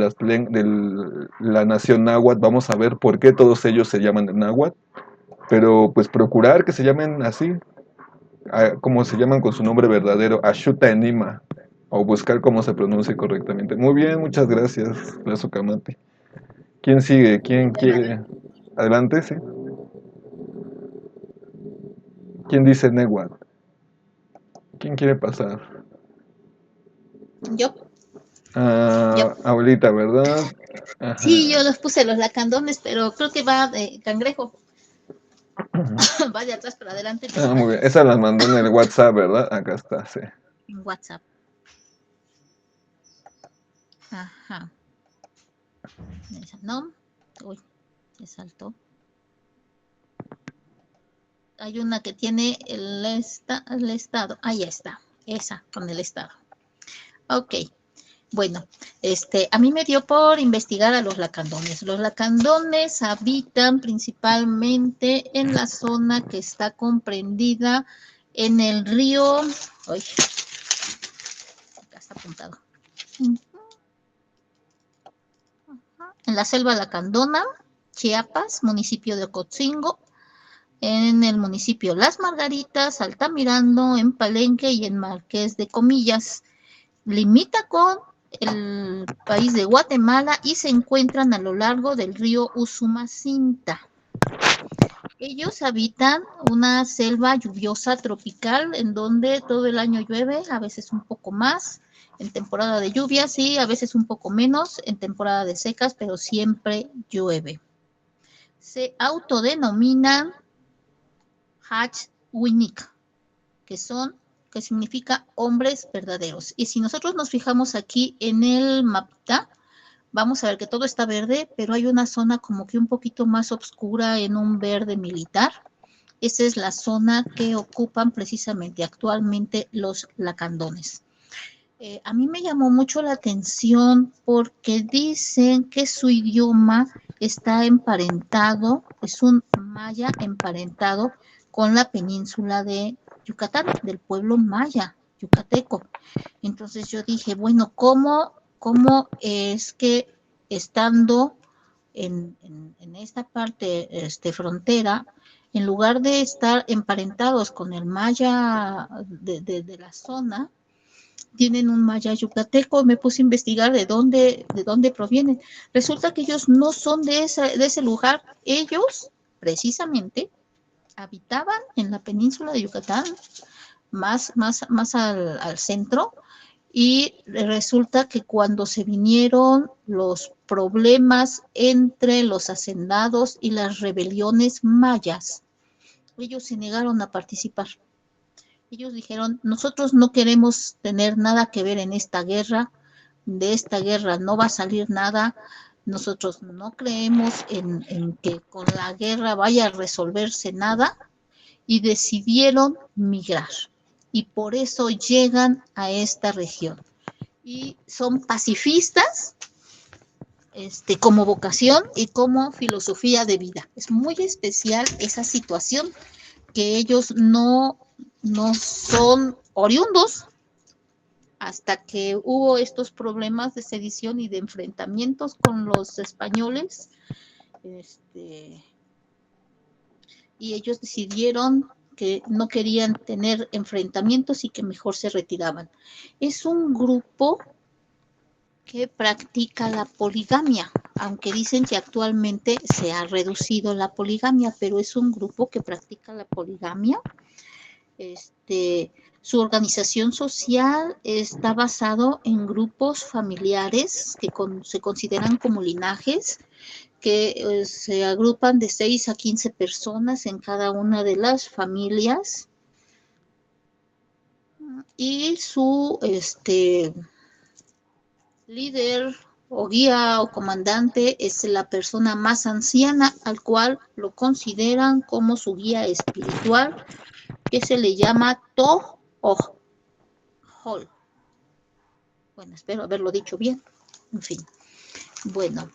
la nación náhuatl, vamos a ver por qué todos ellos se llaman de náhuatl. Pero pues procurar que se llamen así, como se llaman con su nombre verdadero, Ashuta Enima, o buscar cómo se pronuncia correctamente. Muy bien, muchas gracias, Lazo Kamati. ¿Quién sigue? ¿Quién quiere? Adelante, sí. ¿Quién dice Neguat? ¿Quién quiere pasar? Yo. Abuelita, ¿verdad? Ajá. Sí, yo los puse los lacandones, pero creo que va de cangrejo. Va de atrás para adelante. Muy bien. Esa la mandó en el WhatsApp, ¿verdad? Acá está, sí. En WhatsApp. Ajá. No. Uy, se saltó. Hay una que tiene el estado. Ahí está. Esa, con el estado. Ok. Bueno, a mí me dio por investigar a los lacandones. Los lacandones habitan principalmente en la zona que está comprendida en el río. Uy, acá está apuntado. En la selva lacandona, Chiapas, municipio de Ocotzingo, en el municipio Las Margaritas, Altamirano, en Palenque y en Marqués de Comillas. Limita con el país de Guatemala y se encuentran a lo largo del río Usumacinta. Ellos habitan una selva lluviosa tropical en donde todo el año llueve, a veces un poco más en temporada de lluvias y a veces un poco menos en temporada de secas, pero siempre llueve. Se autodenominan Hachwinik, que significa hombres verdaderos. Y si nosotros nos fijamos aquí en el mapita, vamos a ver que todo está verde, pero hay una zona como que un poquito más oscura en un verde militar. Esa es la zona que ocupan precisamente actualmente los lacandones. A mí me llamó mucho la atención porque dicen que su idioma está emparentado, es un maya emparentado con la península de Yucatán, del pueblo maya yucateco. Entonces yo dije, bueno, ¿cómo es que estando en esta parte frontera, en lugar de estar emparentados con el maya de la zona, tienen un maya yucateco? Me puse a investigar de dónde provienen. Resulta que ellos no son de ese lugar. Ellos, precisamente, habitaban en la península de Yucatán, más al centro, y resulta que cuando se vinieron los problemas entre los hacendados y las rebeliones mayas, ellos se negaron a participar. Ellos dijeron, nosotros no queremos tener nada que ver en esta guerra, de esta guerra no va a salir nada, nosotros no creemos en que con la guerra vaya a resolverse nada, y decidieron migrar. Y por eso llegan a esta región. Y son pacifistas, como vocación y como filosofía de vida. Es muy especial esa situación, que ellos no son oriundos hasta que hubo estos problemas de sedición y de enfrentamientos con los españoles, y ellos decidieron que no querían tener enfrentamientos y que mejor se retiraban. Es un grupo que practica la poligamia, aunque dicen que actualmente se ha reducido la poligamia, pero es un grupo que practica la poligamia. Su organización social está basado en grupos familiares que se consideran como linajes, que se agrupan de 6 a 15 personas en cada una de las familias. Y su líder o guía o comandante es la persona más anciana, al cual lo consideran como su guía espiritual, que se le llama To'Hol. Bueno, espero haberlo dicho bien. En fin. Bueno,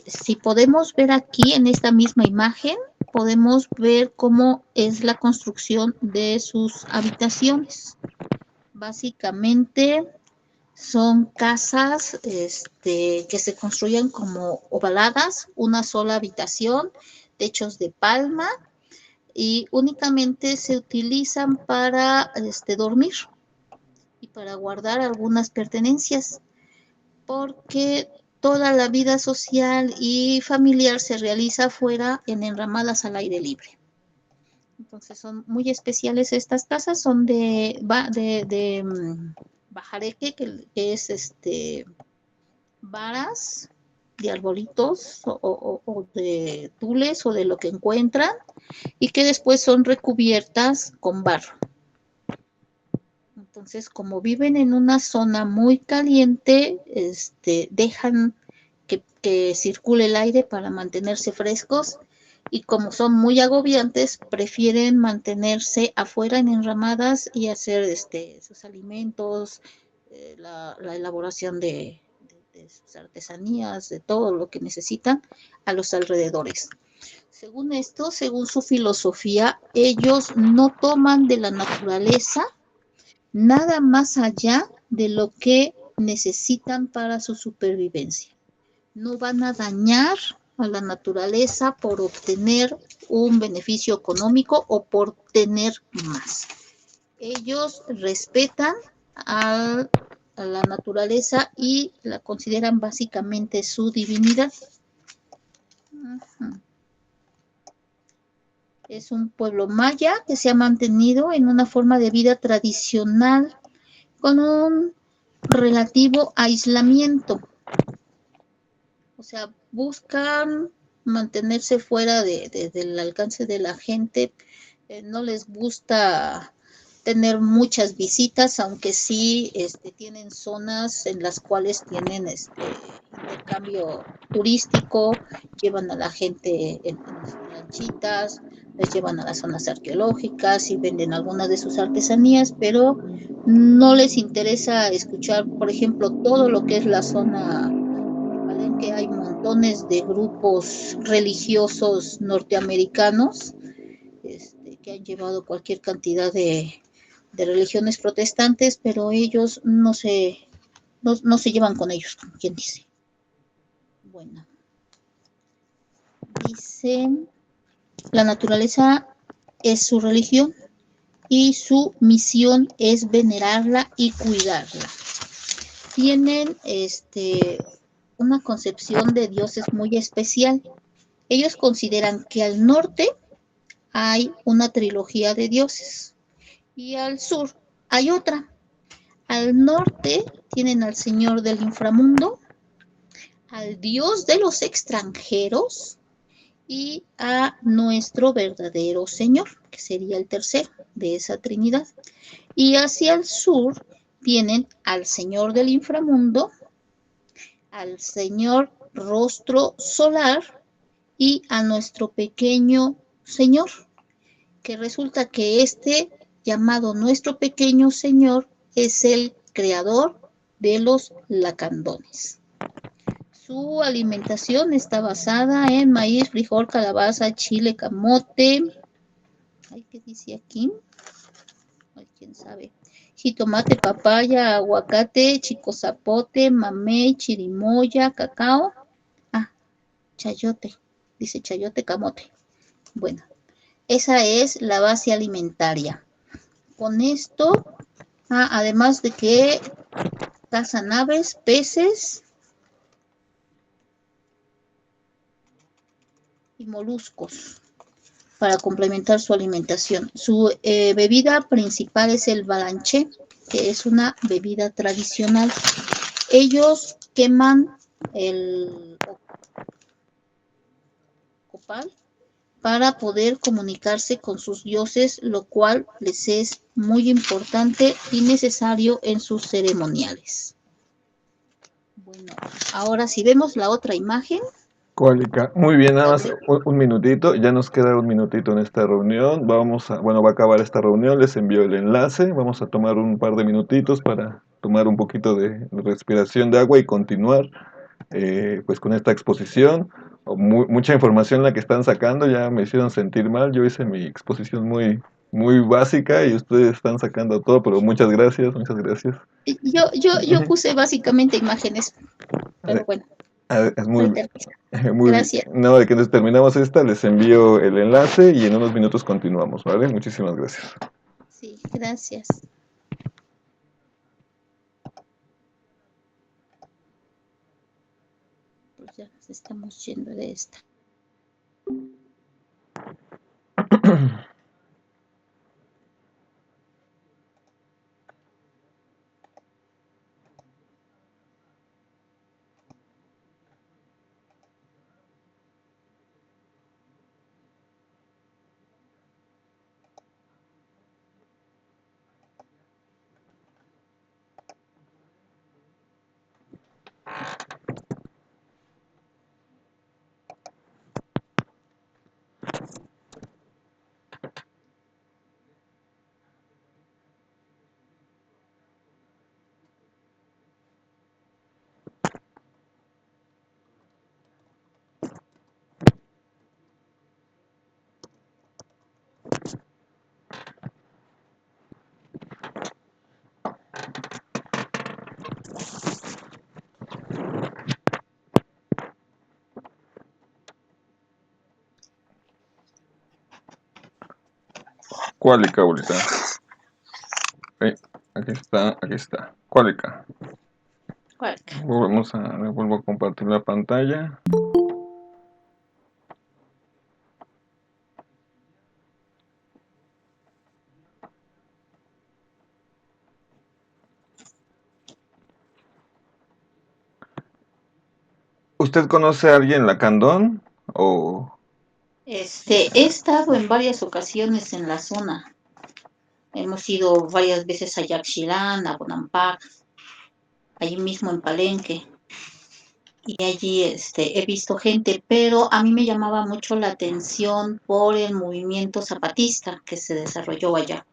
si podemos ver aquí en esta misma imagen, podemos ver cómo es la construcción de sus habitaciones. Básicamente son casas que se construyen como ovaladas, una sola habitación, techos de palma, y únicamente se utilizan para dormir y para guardar algunas pertenencias, porque toda la vida social y familiar se realiza afuera en enramadas al aire libre. Entonces son muy especiales estas casas, son de bajareque, que es varas de arbolitos o de tules o de lo que encuentran, y que después son recubiertas con barro. Entonces, como viven en una zona muy caliente, dejan que circule el aire para mantenerse frescos, y como son muy agobiantes, prefieren mantenerse afuera en enramadas y hacer sus alimentos, la elaboración de sus artesanías, de todo lo que necesitan a los alrededores. Según esto, según su filosofía, ellos no toman de la naturaleza nada más allá de lo que necesitan para su supervivencia. No van a dañar a la naturaleza por obtener un beneficio económico o por tener más. Ellos respetan a la naturaleza y la consideran básicamente su divinidad. Es un pueblo maya que se ha mantenido en una forma de vida tradicional con un relativo aislamiento. O sea, buscan mantenerse fuera del alcance de la gente. No les gusta tener muchas visitas, aunque sí tienen zonas en las cuales tienen intercambio turístico, llevan a la gente en sus lanchitas, les llevan a las zonas arqueológicas y venden algunas de sus artesanías, pero no les interesa escuchar, por ejemplo, todo lo que es la zona que hay montones de grupos religiosos norteamericanos que han llevado cualquier cantidad de religiones protestantes, pero ellos no se llevan con ellos, como quien dice. Bueno, dice, la naturaleza es su religión y su misión es venerarla y cuidarla. Tienen una concepción de dioses muy especial. Ellos consideran que al norte hay una trilogía de dioses y al sur hay otra. Al norte tienen al Señor del inframundo, al Dios de los extranjeros y a nuestro verdadero Señor, que sería el tercero de esa Trinidad. Y hacia el sur tienen al Señor del inframundo, al Señor rostro solar y a nuestro pequeño Señor, que resulta que llamado nuestro pequeño Señor es el creador de los lacandones. Su alimentación está basada en maíz, frijol, calabaza, chile, camote. Ay, ¿qué dice aquí? Ay, quién sabe. Jitomate, papaya, aguacate, chico zapote, mamey, chirimoya, cacao. Ah, chayote. Dice chayote, camote. Bueno, esa es la base alimentaria. Con esto, además de que cazan aves, peces y moluscos para complementar su alimentación. Su bebida principal es el balanché, que es una bebida tradicional. Ellos queman el copal para poder comunicarse con sus dioses, lo cual les es muy importante y necesario en sus ceremoniales. Bueno, ahora si vemos la otra imagen. Cuálica. Muy bien, nada más un minutito, ya nos queda un minutito en esta reunión, bueno, va a acabar esta reunión, les envío el enlace, vamos a tomar un par de minutitos para tomar un poquito de respiración de agua y continuar pues con esta exposición. Mucha información la que están sacando, ya me hicieron sentir mal, yo hice mi exposición muy básica y ustedes están sacando todo, pero muchas gracias, muchas gracias. Yo puse básicamente imágenes, pero bueno. Es muy bien. Gracias. No, de que nos terminamos esta, les envío el enlace y en unos minutos continuamos, ¿vale? Muchísimas gracias. Sí, gracias. Pues ya nos estamos yendo de esta. Cuálica, ahorita. Aquí está. Cuálica. Vuelvo a compartir la pantalla. ¿Usted conoce a alguien lacandón? O... He estado en varias ocasiones en la zona. Hemos ido varias veces a Yaxchilán, a Bonampak, allí mismo en Palenque. Y allí he visto gente, pero a mí me llamaba mucho la atención por el movimiento zapatista que se desarrolló allá.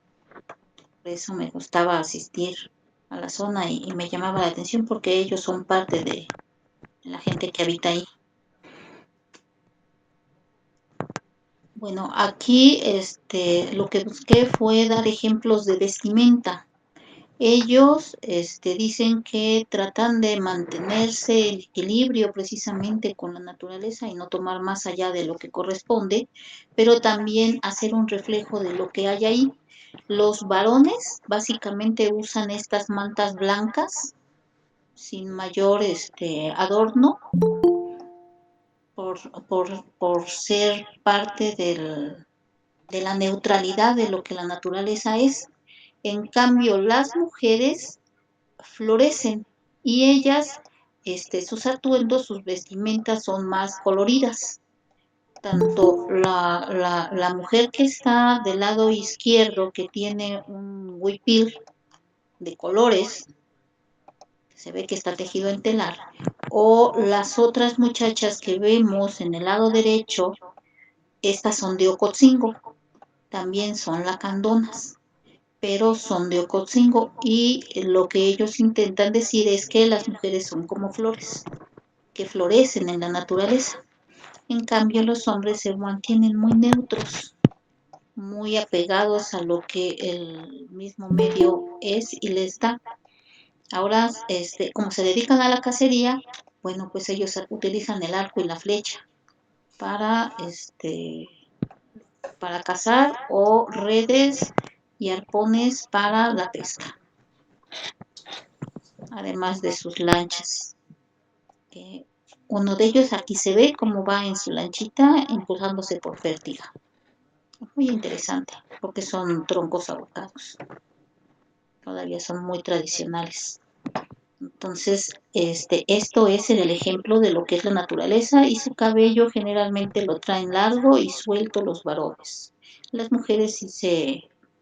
Por eso me gustaba asistir a la zona y me llamaba la atención porque ellos son parte de la gente que habita ahí. Bueno, aquí lo que busqué fue dar ejemplos de vestimenta. Ellos dicen que tratan de mantenerse el equilibrio precisamente con la naturaleza y no tomar más allá de lo que corresponde, pero también hacer un reflejo de lo que hay ahí. Los varones básicamente usan estas mantas blancas sin mayor adorno por ser parte de la neutralidad de lo que la naturaleza es. En cambio, las mujeres florecen y ellas, sus atuendos, sus vestimentas son más coloridas. Tanto la mujer que está del lado izquierdo, que tiene un huipil de colores, se ve que está tejido en telar, o las otras muchachas que vemos en el lado derecho, estas son de Ocotzingo, también son lacandonas, pero son de Ocotzingo, y lo que ellos intentan decir es que las mujeres son como flores, que florecen en la naturaleza. En cambio, los hombres se mantienen muy neutros, muy apegados a lo que el mismo medio es y les da. Ahora, como se dedican a la cacería, bueno, pues ellos utilizan el arco y la flecha para, para cazar, o redes y arpones para la pesca, además de sus lanchas. Uno de ellos aquí se ve cómo va en su lanchita impulsándose por pértiga. Muy interesante, porque son troncos ahogados. Todavía son muy tradicionales. Entonces, esto es el ejemplo de lo que es la naturaleza, y su cabello generalmente lo traen largo y suelto los varones. Las mujeres sí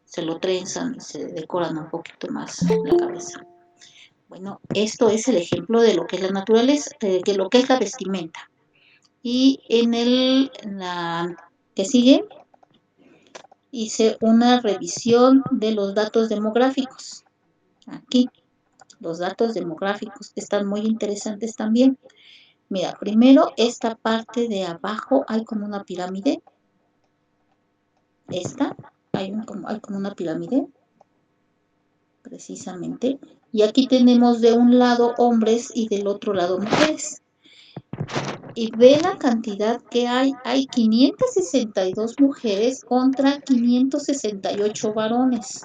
se lo trenzan y se decoran un poquito más la cabeza. Bueno, esto es el ejemplo de lo que es la naturaleza, de lo que es la vestimenta. Y en la que sigue, hice una revisión de los datos demográficos. Aquí, los datos demográficos están muy interesantes también. Mira, primero, esta parte de abajo hay como una pirámide. Hay como una pirámide, precisamente. Y aquí tenemos de un lado hombres y del otro lado mujeres. Y ve la cantidad que hay. Hay 562 mujeres contra 568 varones.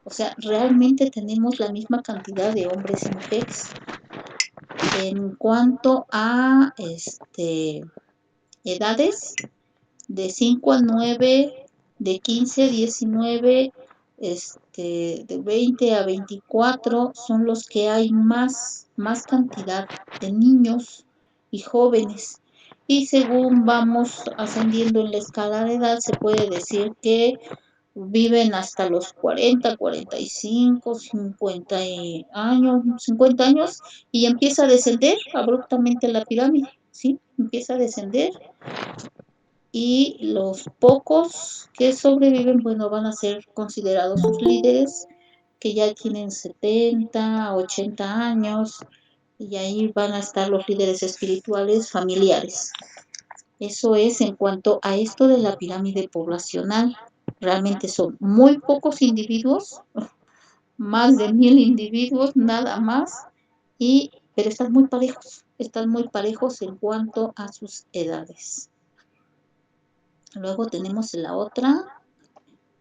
O sea, realmente tenemos la misma cantidad de hombres y mujeres. En cuanto a edades, de 5 a 9, de 15 a 19, de 20 a 24, son los que hay más cantidad de niños y jóvenes. Y según vamos ascendiendo en la escala de edad, se puede decir que viven hasta los 40, 45, 50 años, y empieza a descender abruptamente la pirámide, ¿sí? Empieza a descender, y los pocos que sobreviven, bueno, van a ser considerados sus líderes, que ya tienen 70, 80 años, y ahí van a estar los líderes espirituales familiares. Eso es en cuanto a esto de la pirámide poblacional. Realmente son muy pocos individuos, más de 1000 individuos, nada más, pero están muy parejos en cuanto a sus edades. Luego tenemos la otra,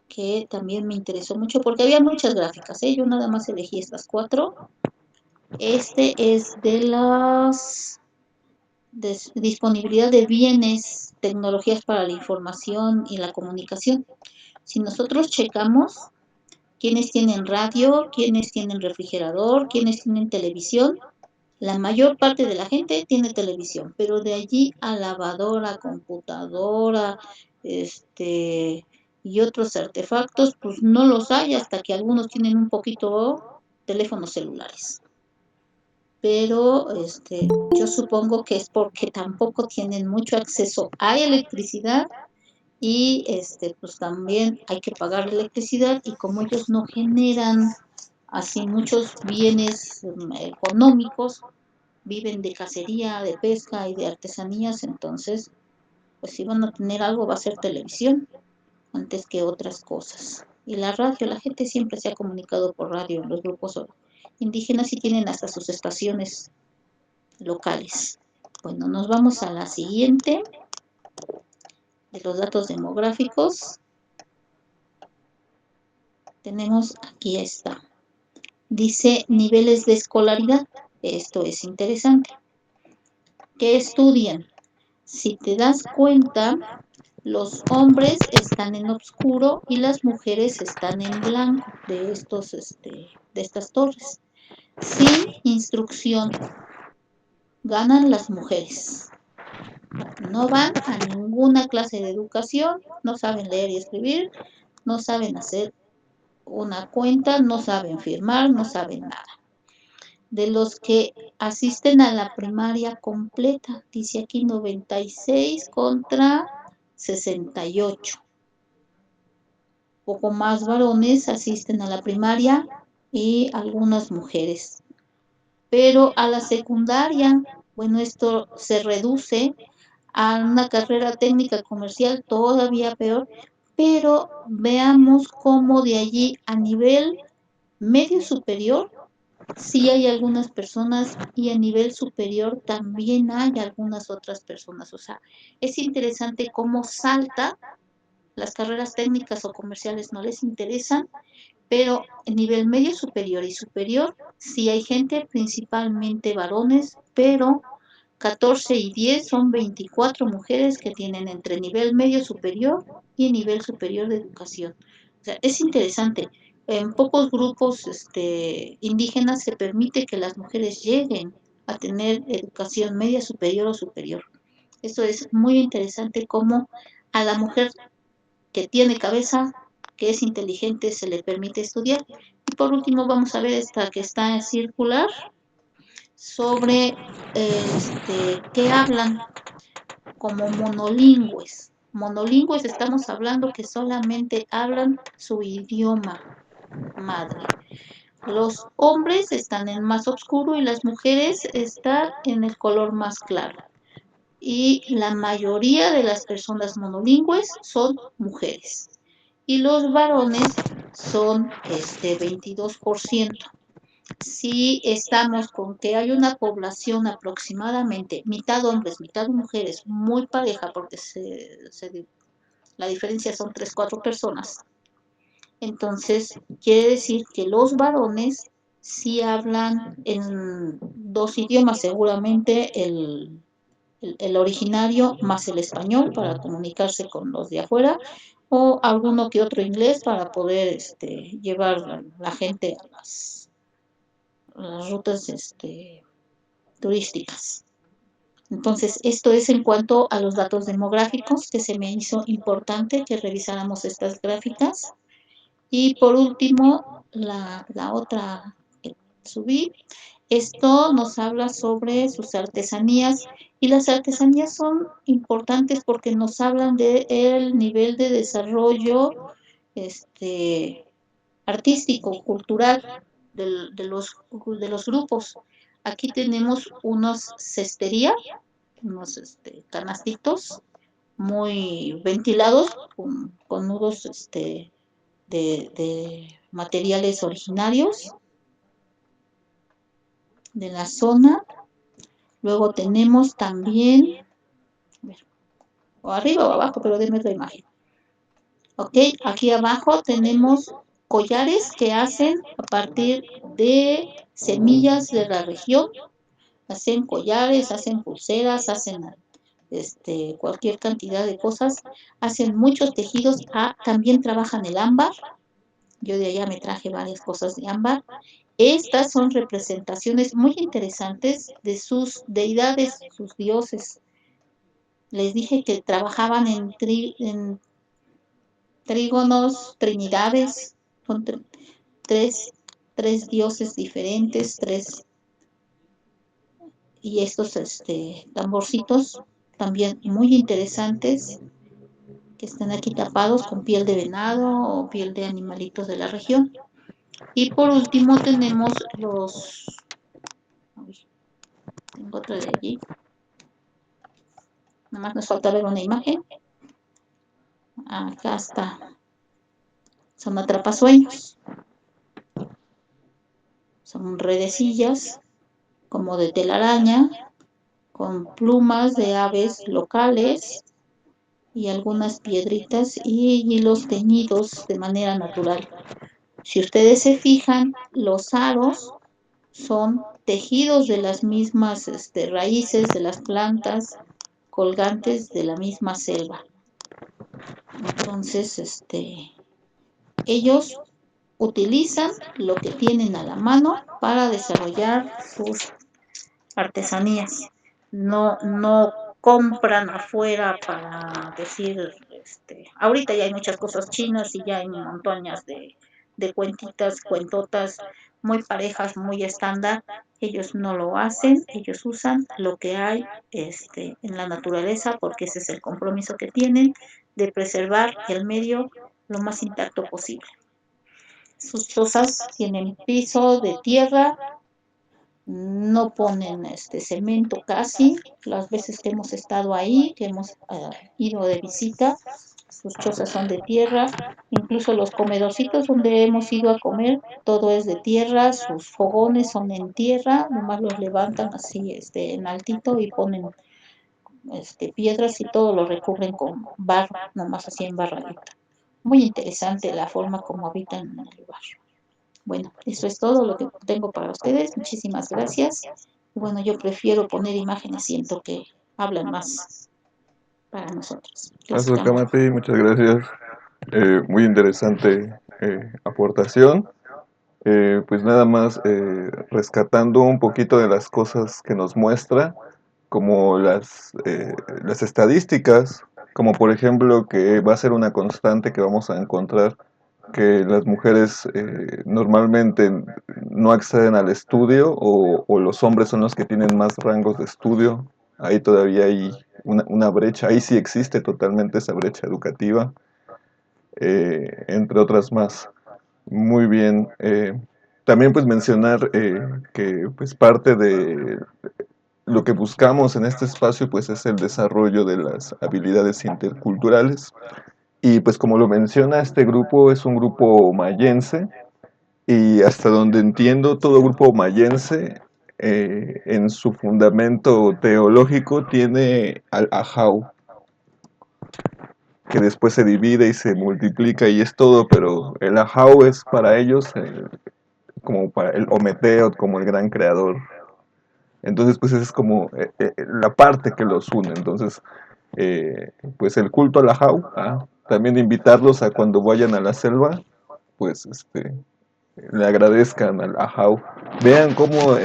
que también me interesó mucho, porque había muchas gráficas, yo nada más elegí estas 4. Es de las disponibilidad de bienes, tecnologías para la información y la comunicación. Si nosotros checamos quiénes tienen radio, quiénes tienen refrigerador, quiénes tienen televisión, La mayor parte de la gente tiene televisión, pero de allí a lavadora, computadora, y otros artefactos, pues no los hay hasta que algunos tienen un poquito teléfonos celulares. Pero yo supongo que es porque tampoco tienen mucho acceso a electricidad y pues también hay que pagar la electricidad y como ellos no generan así muchos bienes económicos, viven de cacería, de pesca y de artesanías, entonces pues si van a tener algo va a ser televisión antes que otras cosas. Y la radio, la gente siempre se ha comunicado por radio, los grupos indígenas sí tienen hasta sus estaciones locales. Bueno, nos vamos a la siguiente de los datos demográficos. Tenemos aquí esta. Dice niveles de escolaridad. Esto es interesante. ¿Qué estudian? Si te das cuenta, los hombres están en oscuro y las mujeres están en blanco de estas torres. Sin instrucción, ganan las mujeres. No van a ninguna clase de educación, no saben leer y escribir, no saben hacer una cuenta, no saben firmar, no saben nada. De los que asisten a la primaria completa, dice aquí 96 contra 68. Poco más varones asisten a la primaria y algunas mujeres. Pero a la secundaria, bueno, esto se reduce a una carrera técnica comercial todavía peor, pero veamos cómo de allí a nivel medio superior sí hay algunas personas y a nivel superior también hay algunas otras personas. O sea, es interesante cómo salta, las carreras técnicas o comerciales no les interesan, pero en nivel medio superior y superior sí hay gente, principalmente varones, pero 14 y 10 son 24 mujeres que tienen entre nivel medio superior y nivel superior de educación. O sea, es interesante. En pocos grupos indígenas se permite que las mujeres lleguen a tener educación media superior o superior. Eso es muy interesante cómo a la mujer que tiene cabeza, que es inteligente, se le permite estudiar. Y por último vamos a ver esta que está en circular sobre qué hablan como monolingües. Monolingües estamos hablando que solamente hablan su idioma madre. Los hombres están en más oscuro y las mujeres están en el color más claro. Y la mayoría de las personas monolingües son mujeres. Y los varones son 22%. Si estamos con que hay una población aproximadamente mitad hombres, mitad mujeres, muy pareja, porque la diferencia son 3, 4 personas, entonces quiere decir que los varones sí hablan en 2 idiomas, seguramente el originario más el español para comunicarse con los de afuera, o alguno que otro inglés para poder llevar la gente a las rutas turísticas. Entonces, esto es en cuanto a los datos demográficos, que se me hizo importante que revisáramos estas gráficas. Y por último, la otra que subí, esto nos habla sobre sus artesanías y las artesanías son importantes porque nos hablan del nivel de desarrollo artístico, cultural de los grupos. Aquí tenemos unos cestería, unos canastitos muy ventilados con nudos de materiales originarios de la zona. Luego tenemos también, o arriba o abajo, pero denme la imagen. Ok, aquí abajo tenemos collares que hacen a partir de semillas de la región. Hacen collares, hacen pulseras, hacen cualquier cantidad de cosas. Hacen muchos tejidos. También trabajan el ámbar. Yo de allá me traje varias cosas de ámbar. Estas son representaciones muy interesantes de sus deidades, sus dioses. Les dije que trabajaban en trígonos, trinidades, son tres dioses diferentes, y estos tamborcitos también muy interesantes que están aquí tapados con piel de venado o piel de animalitos de la región. Y por último tenemos tengo otra de allí. Nada más nos falta ver una imagen. Acá está. Son atrapasueños. Son redecillas como de telaraña con plumas de aves locales y algunas piedritas y hilos teñidos de manera natural. Si ustedes se fijan, los aros son tejidos de las mismas raíces de las plantas colgantes de la misma selva. Entonces, ellos utilizan lo que tienen a la mano para desarrollar sus artesanías. No compran afuera para decir, ahorita ya hay muchas cosas chinas y ya hay montones de cuentotas muy parejas, muy estándar. Ellos no lo hacen, ellos usan lo que hay en la naturaleza porque ese es el compromiso que tienen de preservar el medio lo más intacto posible. Sus chozas tienen piso de tierra, no ponen cemento casi. Las veces que hemos estado ahí, que hemos ido de visita, sus chozas son de tierra, incluso los comedorcitos donde hemos ido a comer, todo es de tierra, sus fogones son en tierra, nomás los levantan así en altito y ponen piedras y todo lo recubren con barro, nomás así embarradito. Muy interesante la forma como habitan en el lugar. Bueno, eso es todo lo que tengo para ustedes. Muchísimas gracias. Y bueno, yo prefiero poner imágenes, siento que hablan más para nosotros. Kamati, muchas gracias. Muy interesante aportación. Pues nada más rescatando un poquito de las cosas que nos muestra, como las estadísticas, como por ejemplo que va a ser una constante que vamos a encontrar, que las mujeres normalmente no acceden al estudio o los hombres son los que tienen más rangos de estudio. Ahí todavía hay una brecha, ahí sí existe totalmente esa brecha educativa, entre otras más. Muy bien. También pues mencionar que pues parte de lo que buscamos en este espacio pues es el desarrollo de las habilidades interculturales. Y pues como lo menciona, este grupo es un grupo mayense y hasta donde entiendo todo grupo mayense en su fundamento teológico tiene al ajau, que después se divide y se multiplica y es todo, pero el ajau es para ellos como para el Ometeotl, como el gran creador. Entonces, pues esa es como la parte que los une. Entonces, pues el culto a la Jau, también invitarlos a cuando vayan a la selva, pues le agradezcan al Ajau. Vean cómo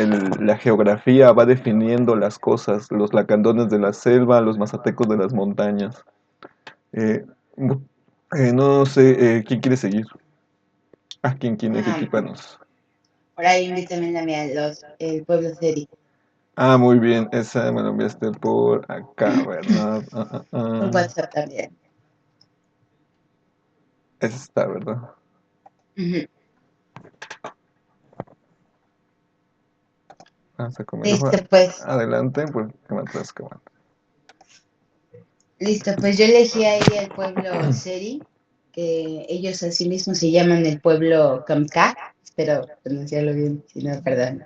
la geografía va definiendo las cosas, los lacandones de la selva, los mazatecos de las montañas. No sé, ¿quién quiere seguir? ¿Quién quiere equiparnos? Por ahí invítame el pueblo Seri. Muy bien, esa me lo enviaste por acá, ¿verdad? Un WhatsApp también. Esa está, ¿verdad? Listo, pues. Adelante, porque me atrasco. Listo, pues yo elegí ahí el pueblo Seri, que ellos así mismo se llaman el pueblo Kamka, espero pronunciarlo bien, si no, perdón.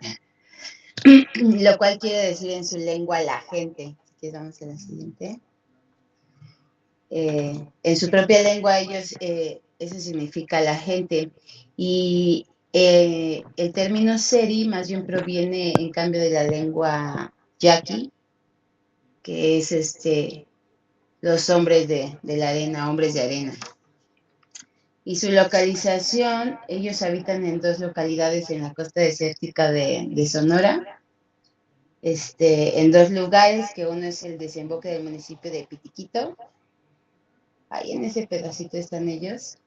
Lo cual quiere decir en su lengua la gente. Aquí vamos a la siguiente. En su propia lengua ellos, eso significa la gente. Y el término Seri más bien proviene en cambio de la lengua Yaqui, que es los hombres de la arena, hombres de arena. Y su localización, ellos habitan en 2 localidades en la costa desértica de Sonora, en 2 lugares, que uno es el desemboque del municipio de Pitiquito, ahí en ese pedacito están ellos,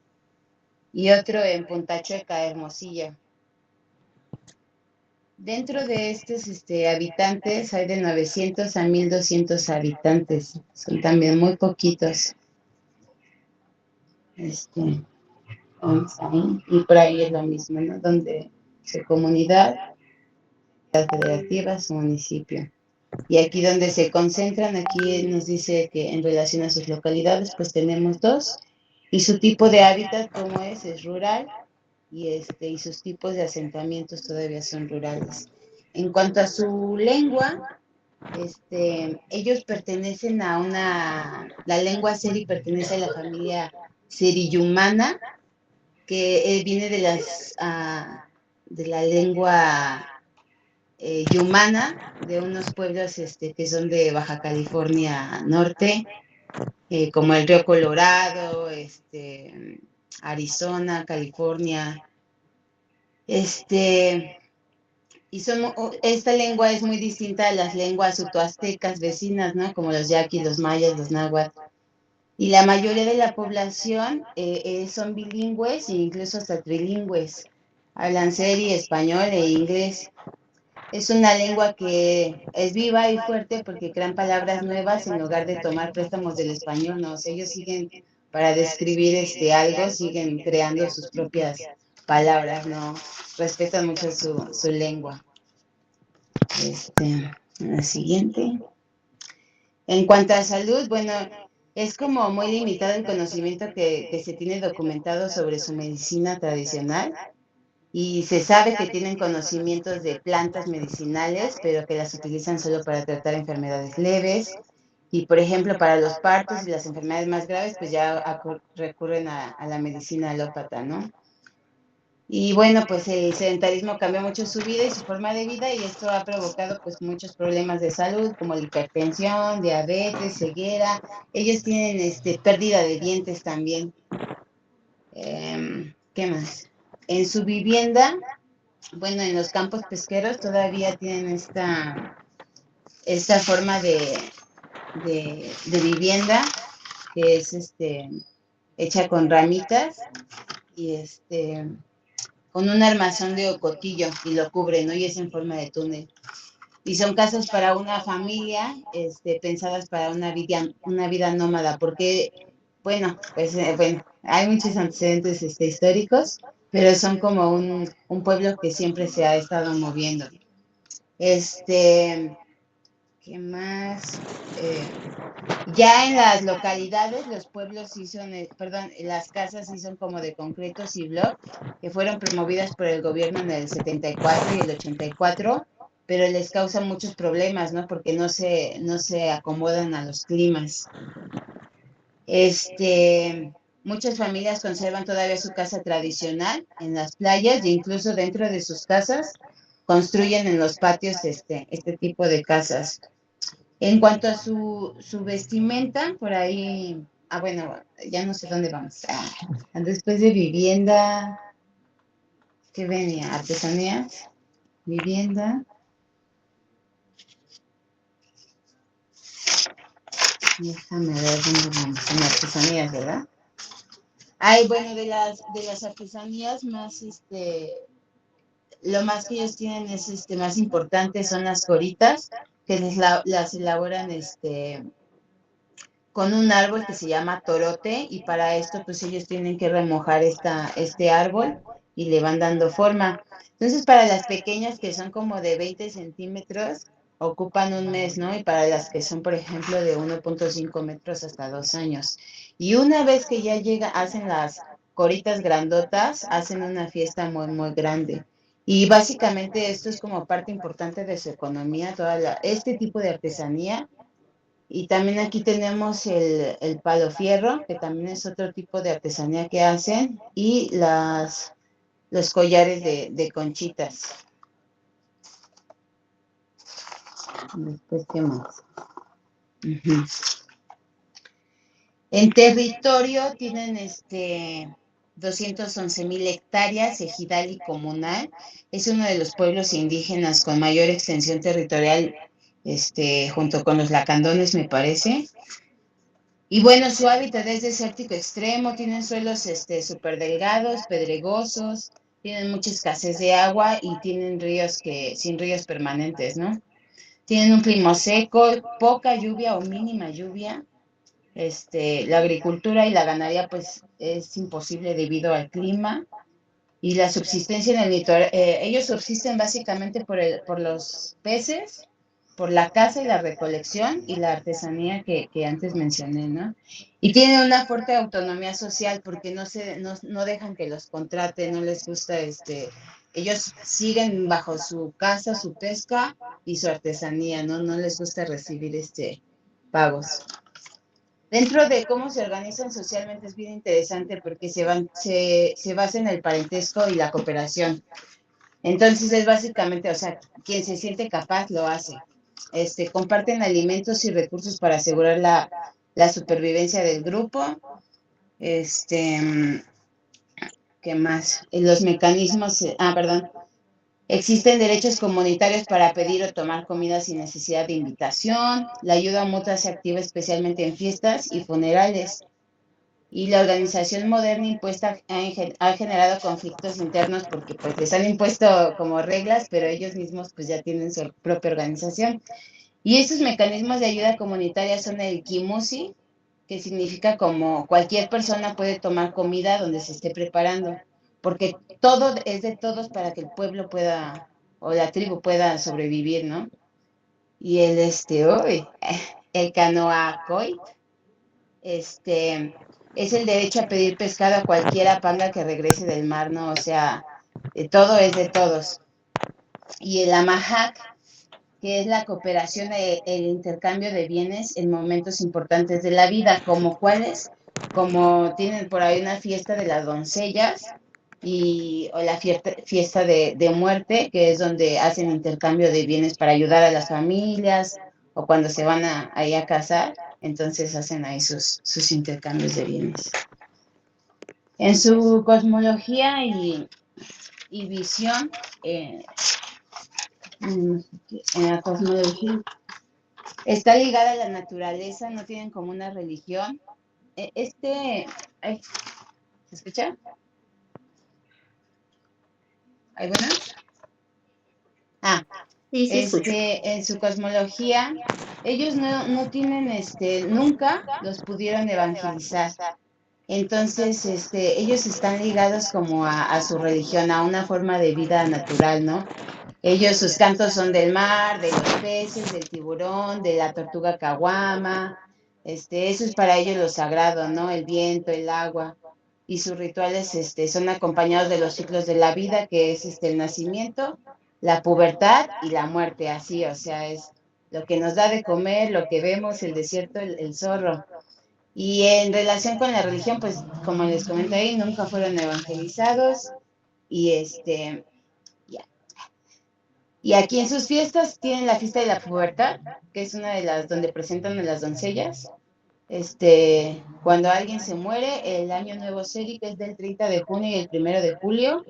y otro en Punta Chueca, Hermosillo. Dentro de estos habitantes hay de 900 a 1200 habitantes, son también muy poquitos. Vamos ahí, y por ahí es lo mismo, ¿no? Donde su comunidad, la federativa, su municipio. Y aquí donde se concentran, aquí nos dice que en relación a sus localidades, pues tenemos 2. Y su tipo de hábitat, como es rural, y sus tipos de asentamientos todavía son rurales. En cuanto a su lengua, ellos pertenecen la lengua seri pertenece a la familia seriyumana, que viene de la lengua yumana, de unos pueblos que son de Baja California Norte, como el río Colorado, Arizona, California. Esta lengua es muy distinta a las lenguas utoaztecas vecinas, ¿no? Como los yaquis, los mayas, los náhuatl. Y la mayoría de la población son bilingües e incluso hasta trilingües. Hablan seri, español e inglés. Es una lengua que es viva y fuerte porque crean palabras nuevas en lugar de tomar préstamos del español, ¿no? O sea, ellos siguen, para describir algo, siguen creando sus propias palabras, ¿no? Respetan mucho su lengua. La siguiente. En cuanto a salud, bueno, es como muy limitado el conocimiento que se tiene documentado sobre su medicina tradicional. Y se sabe que tienen conocimientos de plantas medicinales, pero que las utilizan solo para tratar enfermedades leves. Y, por ejemplo, para los partos y las enfermedades más graves, pues ya recurren a la medicina alópata, ¿no? Y bueno, pues el sedentarismo cambió mucho su vida y su forma de vida, y esto ha provocado pues muchos problemas de salud, como la hipertensión, diabetes, ceguera. Ellos tienen pérdida de dientes también. ¿Qué más? En su vivienda, bueno, en los campos pesqueros todavía tienen esta forma de vivienda, que es hecha con ramitas y con un armazón de ocotillo, y lo cubre, ¿no? Y es en forma de túnel. Y son casas para una familia, pensadas para una vida nómada, porque, bueno, pues hay muchos antecedentes históricos, pero son como un pueblo que siempre se ha estado moviendo. ¿Qué más? Ya en las localidades, los pueblos sí son, las casas sí son como de concretos y bloc, que fueron promovidas por el gobierno en el 74 y el 84, pero les causan muchos problemas, ¿no? Porque no se acomodan a los climas. Muchas familias conservan todavía su casa tradicional en las playas, e incluso dentro de sus casas construyen en los patios este tipo de casas. En cuanto a su vestimenta, por ahí, bueno, ya no sé dónde vamos. Después de vivienda, ¿qué venía? Artesanías, vivienda. Déjame ver dónde vamos. En artesanías, ¿verdad? Bueno, de las artesanías más, lo más que ellos tienen es, más importante son las coritas, que las elaboran, con un árbol que se llama torote, y para esto pues ellos tienen que remojar este árbol y le van dando forma. Entonces, para las pequeñas, que son como de 20 centímetros, ocupan un mes, ¿no? Y para las que son, por ejemplo, de 1.5 metros hasta 2 años. Y una vez que ya hacen las coritas grandotas, hacen una fiesta muy, muy grande. Y básicamente esto es como parte importante de su economía, este tipo de artesanía. Y también aquí tenemos el palo fierro, que también es otro tipo de artesanía que hacen, y los collares de conchitas. Después, ¿qué más? En territorio tienen 211,000 hectáreas, ejidal y comunal. Es uno de los pueblos indígenas con mayor extensión territorial, junto con los lacandones, me parece. Y bueno, su hábitat es desértico extremo, tienen suelos súper delgados, pedregosos, tienen mucha escasez de agua y tienen sin ríos permanentes, ¿no? Tienen un clima seco, poca lluvia o mínima lluvia. La agricultura y la ganadería pues es imposible debido al clima y la subsistencia en el litoral. Ellos subsisten básicamente por los peces, por la caza y la recolección y la artesanía que antes mencioné, ¿no? Y tienen una fuerte autonomía social porque no dejan que los contraten, no les gusta, ellos siguen bajo su caza, su pesca y su artesanía, ¿no? No les gusta recibir pagos. Dentro de cómo se organizan socialmente es bien interesante porque se basa en el parentesco y la cooperación. Entonces es básicamente, o sea, quien se siente capaz lo hace. Comparten alimentos y recursos para asegurar la supervivencia del grupo. ¿Qué más? Los mecanismos, perdón. Existen derechos comunitarios para pedir o tomar comida sin necesidad de invitación. La ayuda mutua se activa especialmente en fiestas y funerales. Y la organización moderna impuesta ha generado conflictos internos porque pues les han impuesto como reglas, pero ellos mismos pues ya tienen su propia organización. Y estos mecanismos de ayuda comunitaria son el kimusi, que significa como cualquier persona puede tomar comida donde se esté preparando, porque todo es de todos para que el pueblo pueda, o la tribu pueda sobrevivir, ¿no? Y el canoacoit, es el derecho a pedir pescado a cualquiera panga que regrese del mar, ¿no? O sea, todo es de todos. Y el amahac, que es la cooperación e el intercambio de bienes en momentos importantes de la vida, como cuáles, como tienen por ahí una fiesta de las doncellas o la fiesta de muerte, que es donde hacen intercambio de bienes para ayudar a las familias o cuando se van ahí a casar, entonces hacen ahí sus intercambios de bienes. En su cosmología y visión, en la cosmología, está ligada a la naturaleza, no tienen como una religión. Ay, ¿se escucha? ¿Alguna? Sí, sí, escucho. En su cosmología, ellos no tienen, nunca los pudieron evangelizar. Entonces, ellos están ligados como a su religión, a una forma de vida natural, ¿no? Ellos, sus cantos son del mar, de los peces, del tiburón, de la tortuga caguama. Eso es para ellos lo sagrado, ¿no? El viento, el agua. Y sus rituales, son acompañados de los ciclos de la vida, que es, el nacimiento, la pubertad y la muerte, así, o sea, es lo que nos da de comer, lo que vemos, el desierto, el zorro. Y en relación con la religión, pues, como les comenté ahí, nunca fueron evangelizados. Y Y aquí en sus fiestas tienen la fiesta de la pubertad, que es una de las donde presentan a las doncellas. Cuando alguien se muere, el año nuevo seri, que es del 30 de junio y el 1 de julio,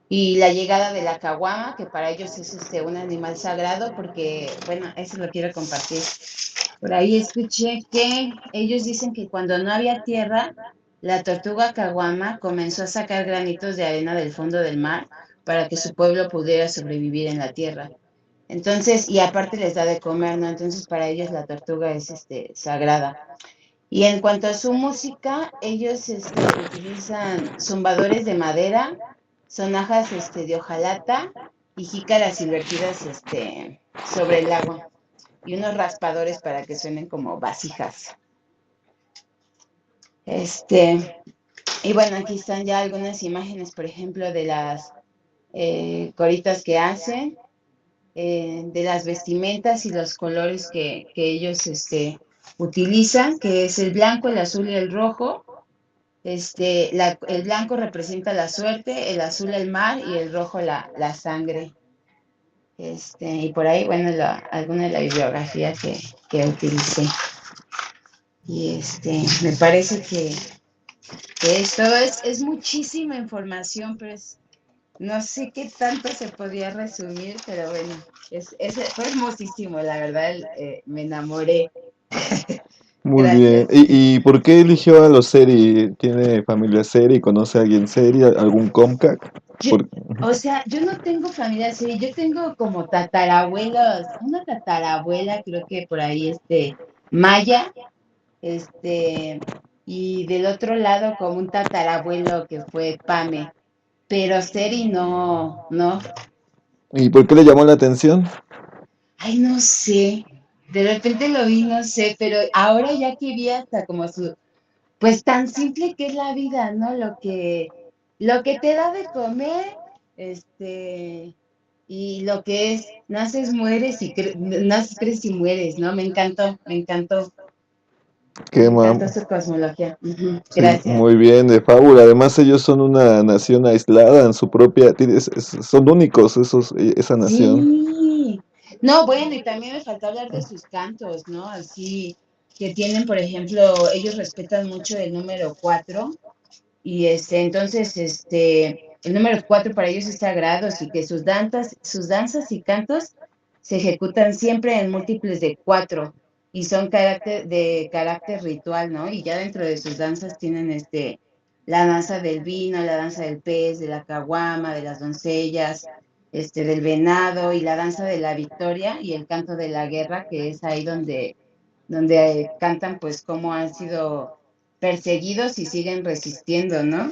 y la llegada de la caguama, que para ellos es un animal sagrado, porque, bueno, eso lo quiero compartir. Por ahí escuché que ellos dicen que cuando no había tierra, la tortuga caguama comenzó a sacar granitos de arena del fondo del mar para que su pueblo pudiera sobrevivir en la tierra. Entonces, y aparte les da de comer, ¿no? Entonces para ellos la tortuga es sagrada. Y en cuanto a su música, ellos utilizan zumbadores de madera, sonajas de hojalata y jícaras invertidas sobre el agua y unos raspadores para que suenen como vasijas. Y bueno, aquí están ya algunas imágenes, por ejemplo, de las coritas que hacen, de las vestimentas y los colores que ellos utilizan, que es el blanco, el azul y el rojo. El blanco representa la suerte, el azul el mar y el rojo la sangre. Y por ahí, bueno, alguna de la bibliografía que utilicé. Y me parece que Eso es muchísima información, pero no sé qué tanto se podía resumir, pero bueno, fue hermosísimo, la verdad, me enamoré. Muy bien. Gracias. ¿Y por qué eligió a los Seri? ¿Tiene familia Seri? ¿Conoce a alguien Seri? ¿Algún Comcac? Yo, Por- o sea, yo no tengo familia así, yo tengo como tatarabuelos, una tatarabuela, creo que por ahí, maya, este, y del otro lado como un tatarabuelo que fue Pame, pero Seri no, no. ¿Y por qué le llamó la atención? Ay, no sé, de repente lo vi, no sé, pero ahora ya que vi hasta como pues tan simple que es la vida, ¿no? Lo que te da de comer, y lo que es, naces, mueres y naces, creces y mueres, ¿no? Me Qué encantó mam- su cosmología. Ujú, Sí, gracias. muy bien, de fábula. Además, ellos son una nación aislada en su propia. Son únicos esa nación. Sí. No, bueno, y también me faltó hablar de sus cantos, ¿no? Así que tienen, por ejemplo, ellos respetan mucho el número 4. Y entonces, el número 4 para ellos es sagrado, así que sus danzas y cantos se ejecutan siempre en múltiples de 4 y son de carácter ritual, ¿no? Y ya dentro de sus danzas tienen la danza del vino, la danza del pez, de la caguama, de las doncellas, del venado y la danza de la victoria y el canto de la guerra, que es ahí donde cantan pues cómo han sido perseguidos y siguen resistiendo, ¿no?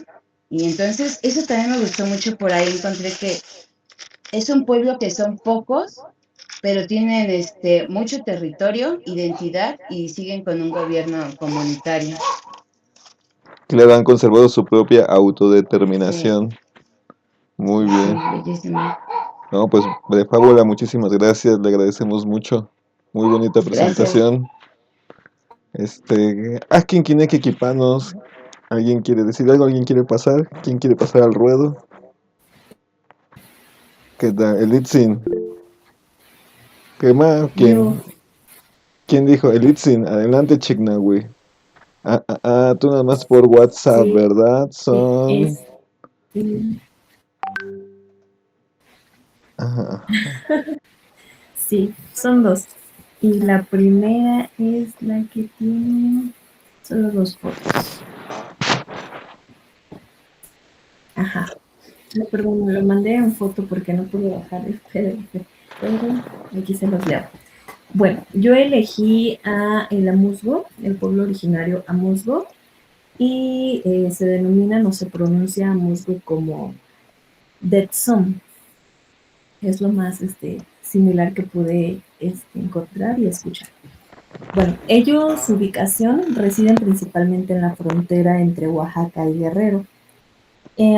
Y entonces eso también me gustó mucho, por ahí encontré que es un pueblo que son pocos, pero tienen mucho territorio, identidad y siguen con un gobierno comunitario. Claro, han conservado su propia Sí, autodeterminación. Muy sí, bien. bellísimo. No, pues de fábula, muchísimas gracias, le agradecemos mucho. Muy bonita Gracias. presentación. ¿Quién tiene que equiparnos? ¿Alguien quiere decir algo? ¿Alguien quiere pasar? ¿Quién quiere pasar al ruedo? ¿Qué tal? Elitzin. ¿Qué más? Yo, ¿Quién dijo? Elitzin, adelante, Chignahui. Tú nada más por WhatsApp, sí, ¿verdad? Son. es, Ajá. sí, son dos. Y la primera es la que tiene solo dos fotos. Ajá. No, perdón, me lo mandé en foto porque no pude bajar el PDF, pero aquí se los leo. Bueno, yo elegí a el Amuzgo, el pueblo originario Amuzgo, y se denomina, no se pronuncia Amuzgo como Detsom. Es lo más similar que pude encontrar y escuchar. Bueno, ellos, su ubicación, residen principalmente en la frontera entre Oaxaca y Guerrero.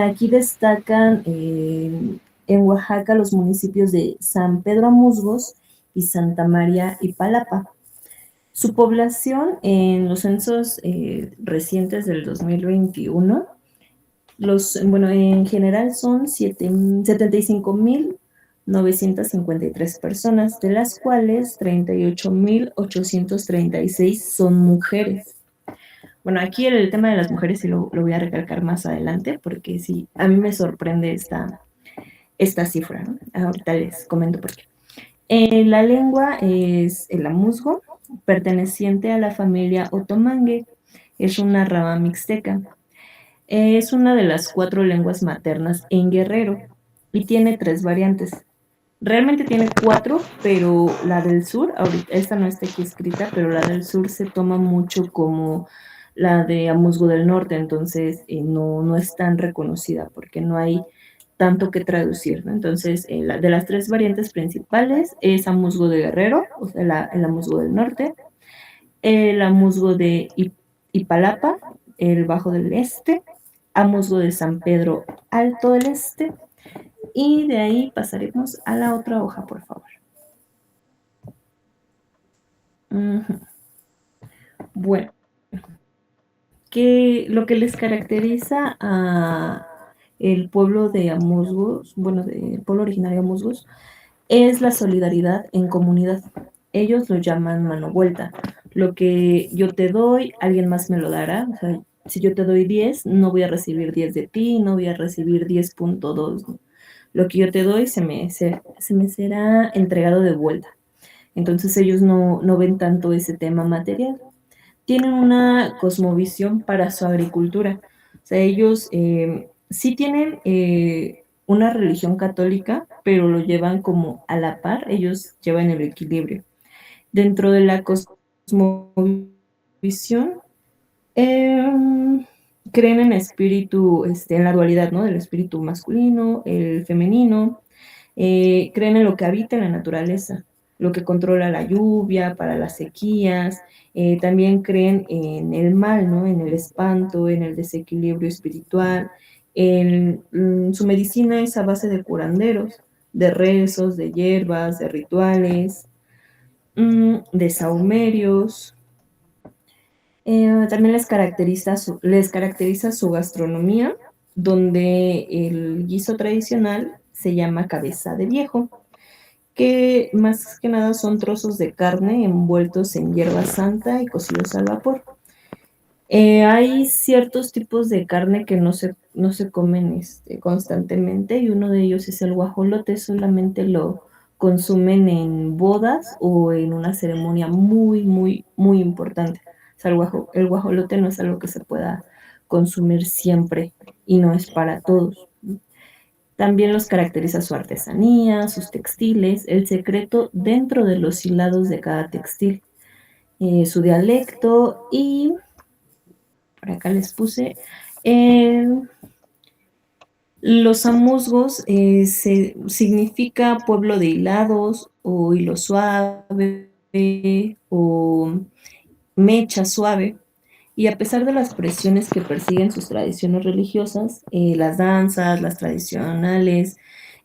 Aquí destacan en Oaxaca los municipios de San Pedro Amuzgos y Santa María y Palapa. Su población en los censos recientes del 2021, bueno, en general son 75.953 personas, de las cuales 38.836 son mujeres. Bueno, aquí el tema de las mujeres sí lo voy a recalcar más adelante, porque sí, a mí me sorprende esta cifra, ¿no? Ahorita les comento por qué. La lengua es el amuzgo, perteneciente a la familia otomangue, es una rama mixteca. Es una de las 4 lenguas maternas en Guerrero y tiene 3 variantes. Realmente tiene 4, pero la del sur, ahorita, esta no está aquí escrita, pero la del sur se toma mucho como la de Amuzgo del Norte, entonces no es tan reconocida porque no hay tanto que traducir, ¿no? Entonces, de las 3 variantes principales es Amuzgo de Guerrero, o sea, el Amuzgo del Norte, el Amuzgo de Ipalapa, el Bajo del Este, Amuzgo de San Pedro Alto del Este, y de ahí pasaremos a la otra hoja, por favor. Uh-huh. Bueno, lo que les caracteriza a el pueblo de Amuzgos, bueno, el pueblo originario de Amuzgos, es la solidaridad en comunidad. Ellos lo llaman mano vuelta. Lo que yo te doy, alguien más me lo dará. O sea, Si yo te doy 10, no voy a recibir 10 de ti, no voy a recibir 10.2, ¿no? Lo que yo te doy se me será entregado de vuelta. Entonces ellos no ven tanto ese tema material. Tienen una cosmovisión para su agricultura. O sea, ellos sí tienen una religión católica, pero lo llevan como a la par, ellos llevan el equilibrio. Dentro de la cosmovisión, creen en espíritu, en la dualidad, ¿no? Del espíritu masculino, el femenino, creen en lo que habita en la naturaleza, lo que controla la lluvia, para las sequías, también creen en el mal, ¿no? En el espanto, en el desequilibrio espiritual. Su medicina es a base de curanderos, de rezos, de hierbas, de rituales, de sahumerios. También les caracteriza su gastronomía, donde el guiso tradicional se llama cabeza de viejo, que más que nada son trozos de carne envueltos en hierba santa y cocidos al vapor. Hay ciertos tipos de carne que no se comen constantemente, y uno de ellos es el guajolote. Solamente lo consumen en bodas o en una ceremonia muy, muy, muy importante. O sea, el guajolote no es algo que se pueda consumir siempre y no es para todos. También los caracteriza su artesanía, sus textiles, el secreto dentro de los hilados de cada textil, su dialecto, y por acá les puse eh, los amuzgos. Significa pueblo de hilados o hilo suave o mecha suave. Y a pesar de las presiones que persiguen sus tradiciones religiosas, las danzas, las tradicionales,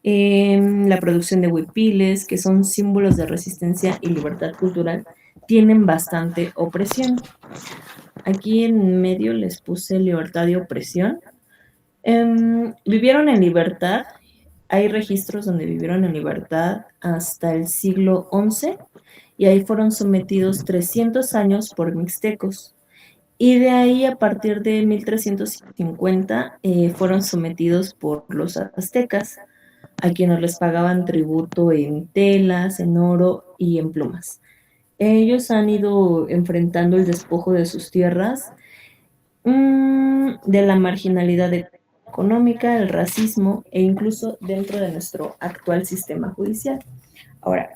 la producción de huipiles, que son símbolos de resistencia y libertad cultural, tienen bastante opresión. Aquí en medio les puse libertad y opresión. Vivieron en libertad. Hay registros donde vivieron en libertad hasta el siglo XI, y ahí fueron sometidos 300 años por mixtecos. Y de ahí, a partir de 1350, fueron sometidos por los aztecas, a quienes les pagaban tributo en telas, en oro y en plumas. Ellos han ido enfrentando el despojo de sus tierras, de la marginalidad económica, el racismo, e incluso dentro de nuestro actual sistema judicial. Ahora,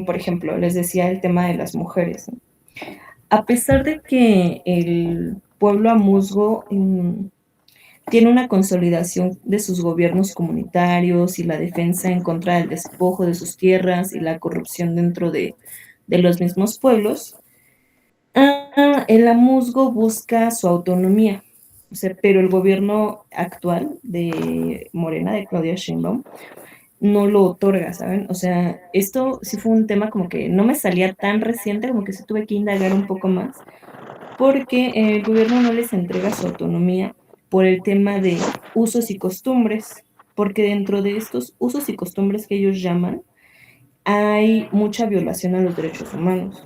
por ejemplo, les decía el tema de las mujeres, ¿no? A pesar de que el pueblo amuzgo tiene una consolidación de sus gobiernos comunitarios y la defensa en contra del despojo de sus tierras y la corrupción dentro de los mismos pueblos, el amuzgo busca su autonomía. O sea, pero el gobierno actual de Morena, de Claudia Sheinbaum, no lo otorga, ¿saben? O sea, esto sí fue un tema como que no me salía tan reciente, como que sí tuve que indagar un poco más, porque el gobierno no les entrega su autonomía por el tema de usos y costumbres, porque dentro de estos usos y costumbres que ellos llaman, hay mucha violación a los derechos humanos.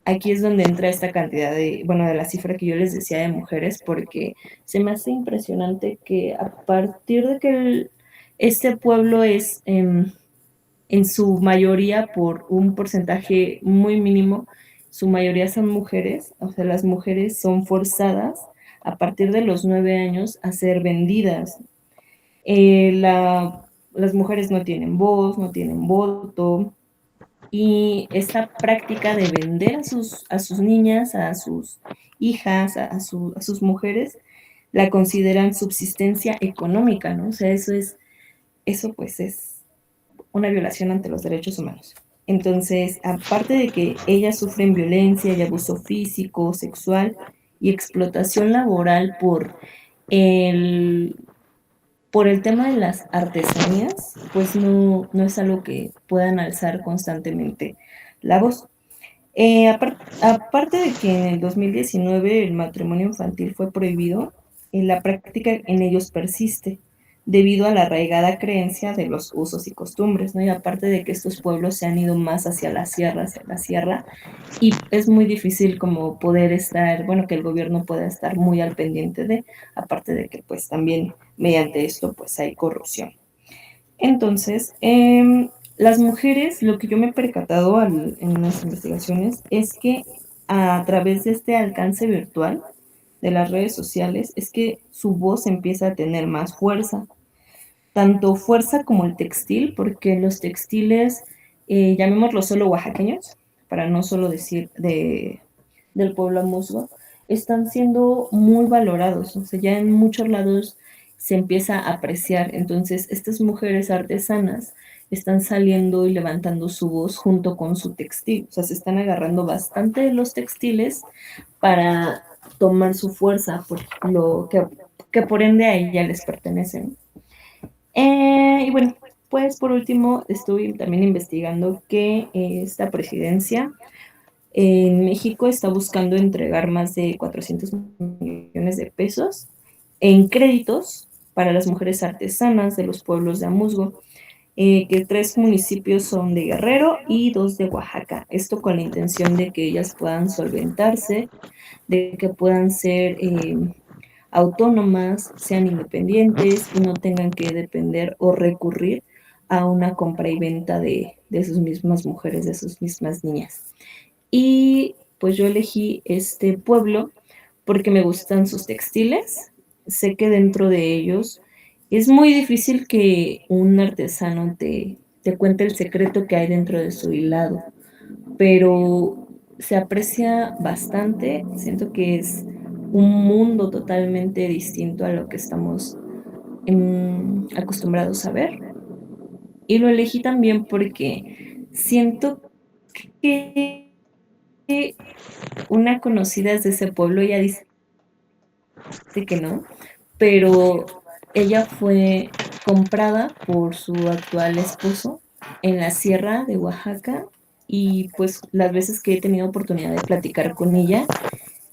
Aquí es donde entra esta cantidad de la cifra que yo les decía de mujeres, porque se me hace impresionante que a partir de que este pueblo es en su mayoría, por un porcentaje muy mínimo, su mayoría son mujeres. O sea, las mujeres son forzadas a partir de los 9 años a ser vendidas. Las mujeres no tienen voz, no tienen voto, y esta práctica de vender a sus niñas, a sus hijas, a sus mujeres, la consideran subsistencia económica, ¿no? O sea, eso pues es una violación ante los derechos humanos. Entonces, aparte de que ellas sufren violencia y abuso físico, sexual y explotación laboral el por el tema de las artesanías, pues no es algo que puedan alzar constantemente la voz. Aparte de que en el 2019 el matrimonio infantil fue prohibido, la práctica en ellos persiste. debido a la arraigada creencia de los usos y costumbres, ¿no? Y aparte de que estos pueblos se han ido más hacia la sierra, y es muy difícil como poder estar, bueno, que el gobierno pueda estar muy al pendiente de, aparte de que pues también mediante esto pues hay corrupción. Entonces, las mujeres, lo que yo me he percatado en las investigaciones es que a través de este alcance virtual de las redes sociales es que su voz empieza a tener más fuerza, tanto fuerza como el textil, porque los textiles, llamémoslo solo oaxaqueños, para no solo decir del pueblo musgo, están siendo muy valorados, o sea, ya en muchos lados se empieza a apreciar, entonces estas mujeres artesanas están saliendo y levantando su voz junto con su textil, o sea, se están agarrando bastante de los textiles para tomar su fuerza, por lo que por ende a ella les pertenecen. Y bueno, pues por último estuve también investigando que esta presidencia en México está buscando entregar más de 400 millones de pesos en créditos para las mujeres artesanas de los pueblos de Amusgo, que 3 municipios son de Guerrero y 2 de Oaxaca. Esto con la intención de que ellas puedan solventarse, de que puedan ser autónomas, sean independientes y no tengan que depender o recurrir a una compra y venta de sus mismas mujeres, de sus mismas niñas. Y pues yo elegí este pueblo porque me gustan sus textiles. Sé que dentro de ellos es muy difícil que un artesano te cuente el secreto que hay dentro de su hilado, pero se aprecia bastante. Siento que es un mundo totalmente distinto a lo que estamos acostumbrados a ver. Y lo elegí también porque siento que una conocida de ese pueblo, ella dice que no, pero ella fue comprada por su actual esposo en la sierra de Oaxaca y pues las veces que he tenido oportunidad de platicar con ella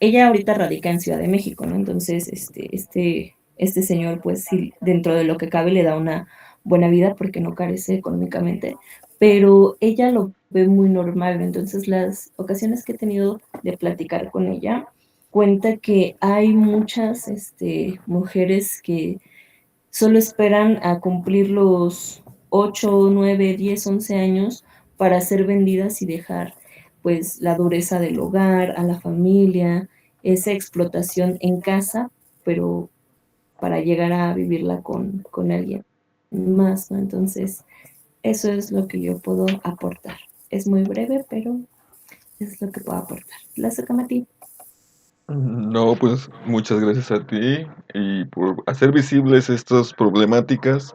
ahorita radica en Ciudad de México, ¿no? Entonces, este señor, pues sí, dentro de lo que cabe le da una buena vida porque no carece económicamente, pero ella lo ve muy normal. Entonces, las ocasiones que he tenido de platicar con ella, cuenta que hay muchas mujeres que solo esperan a cumplir los 8, 9, 10, 11 años para ser vendidas y dejar pues la dureza del hogar, a la familia, esa explotación en casa, pero para llegar a vivirla con alguien más, ¿no? Entonces, eso es lo que yo puedo aportar. Es muy breve, pero es lo que puedo aportar. La sacamos a ti. No, pues muchas gracias a ti y por hacer visibles estas problemáticas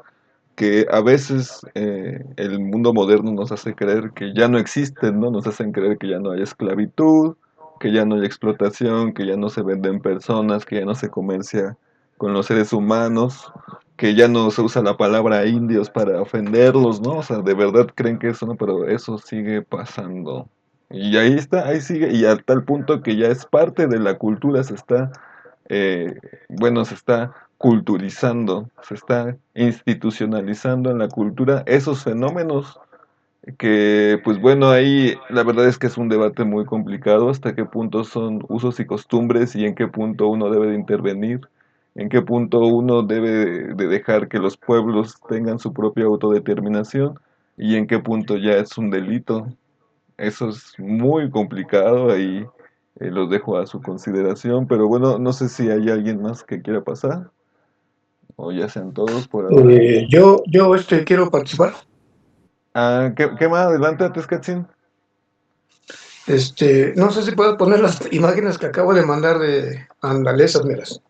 que a veces el mundo moderno nos hace creer que ya no existen, ¿no? Nos hacen creer que ya no hay esclavitud, que ya no hay explotación, que ya no se venden personas, que ya no se comercia con los seres humanos, que ya no se usa la palabra indios para ofenderlos, ¿no? O sea, de verdad creen que eso, ¿no? Pero eso sigue pasando. Y ahí está, ahí sigue, y a tal punto que ya es parte de la cultura, eh, se está culturizando, se está institucionalizando en la cultura esos fenómenos que, pues bueno, ahí la verdad es que es un debate muy complicado hasta qué punto son usos y costumbres y en qué punto uno debe de intervenir, en qué punto uno debe de dejar que los pueblos tengan su propia autodeterminación y en qué punto ya es un delito. Eso es muy complicado, ahí los dejo a su consideración, pero bueno, no sé si hay alguien más que quiera pasar, o ya sean todos por ahora. Yo quiero participar. ¿Qué más? Adelante, Tezcatzin. No sé si puedo poner las imágenes que acabo de mandar de Andalesas, miras.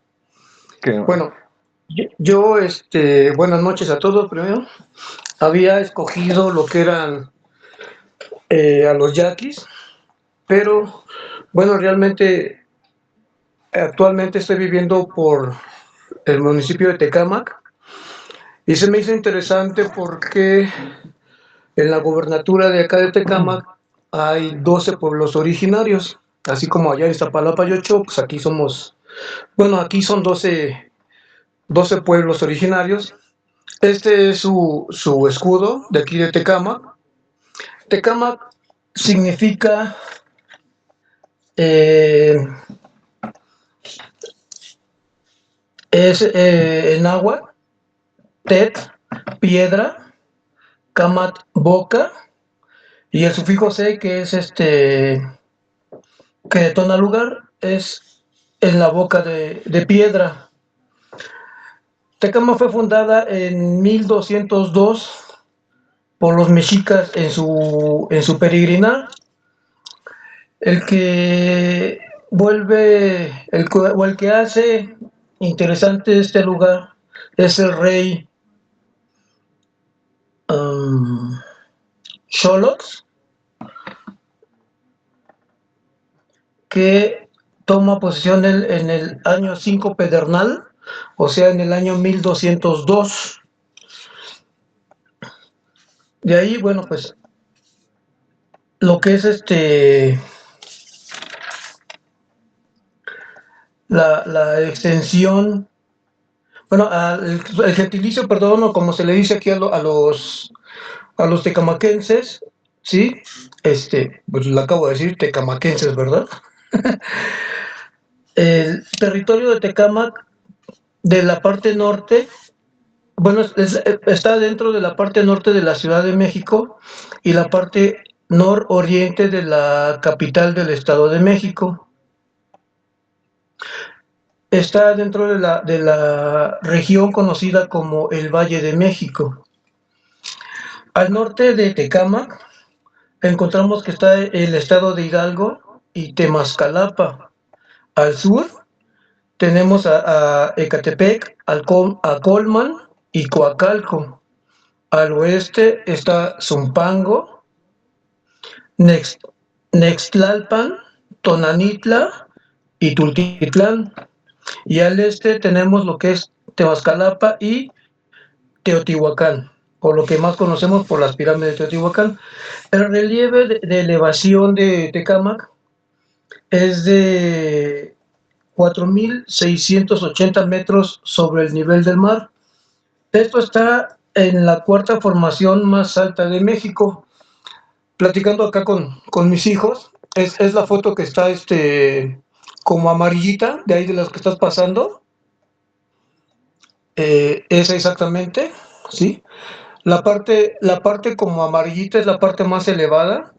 ¿Qué? Bueno, buenas noches a todos primero. Había escogido lo que eran a los yaquis, pero bueno, realmente actualmente estoy viviendo por el municipio de Tecámac y se me hizo interesante porque en la gobernatura de acá de Tecámac hay 12 pueblos originarios, así como allá en Iztapalapa y Ocho, pues aquí somos, bueno, aquí son 12 pueblos originarios Este es su escudo de aquí de Tecámac. Tecámac significa eh, es en agua, tet, piedra, camat, boca, y el sufijo se, que es que detona lugar, es en la boca de piedra. Tecámac fue fundada en 1202 por los mexicas en su peregrinar. El que vuelve, o el que hace interesante este lugar es el rey Xolox, que toma posesión en el año 5 pedernal, o sea, en el año 1202. De ahí, bueno, pues lo que es la extensión, bueno, el gentilicio, perdón, o como se le dice aquí a los tecamaquenses, ¿sí? Pues lo acabo de decir, tecamaquenses, ¿verdad? El territorio de Tecámac, de la parte norte, bueno, está dentro de la parte norte de la Ciudad de México y la parte nororiente de la capital del Estado de México. Está dentro de la región conocida como el Valle de México. Al norte de Tecámac encontramos que está el estado de Hidalgo y Temascalapa. Al sur tenemos a Ecatepec, a Colman y Coacalco. Al oeste está Zumpango, Nextlalpan, Tonanitla y Tultitlán. Y al este tenemos lo que es Temascalapa y Teotihuacán, por lo que más conocemos por las pirámides de Teotihuacán. El relieve de elevación de Tecámac es de 4.680 metros sobre el nivel del mar. Esto está en la cuarta formación más alta de México. Platicando acá con mis hijos, es la foto que está como amarillita, de ahí de las que estás pasando. Esa exactamente, ¿sí? La parte como amarillita es la parte más elevada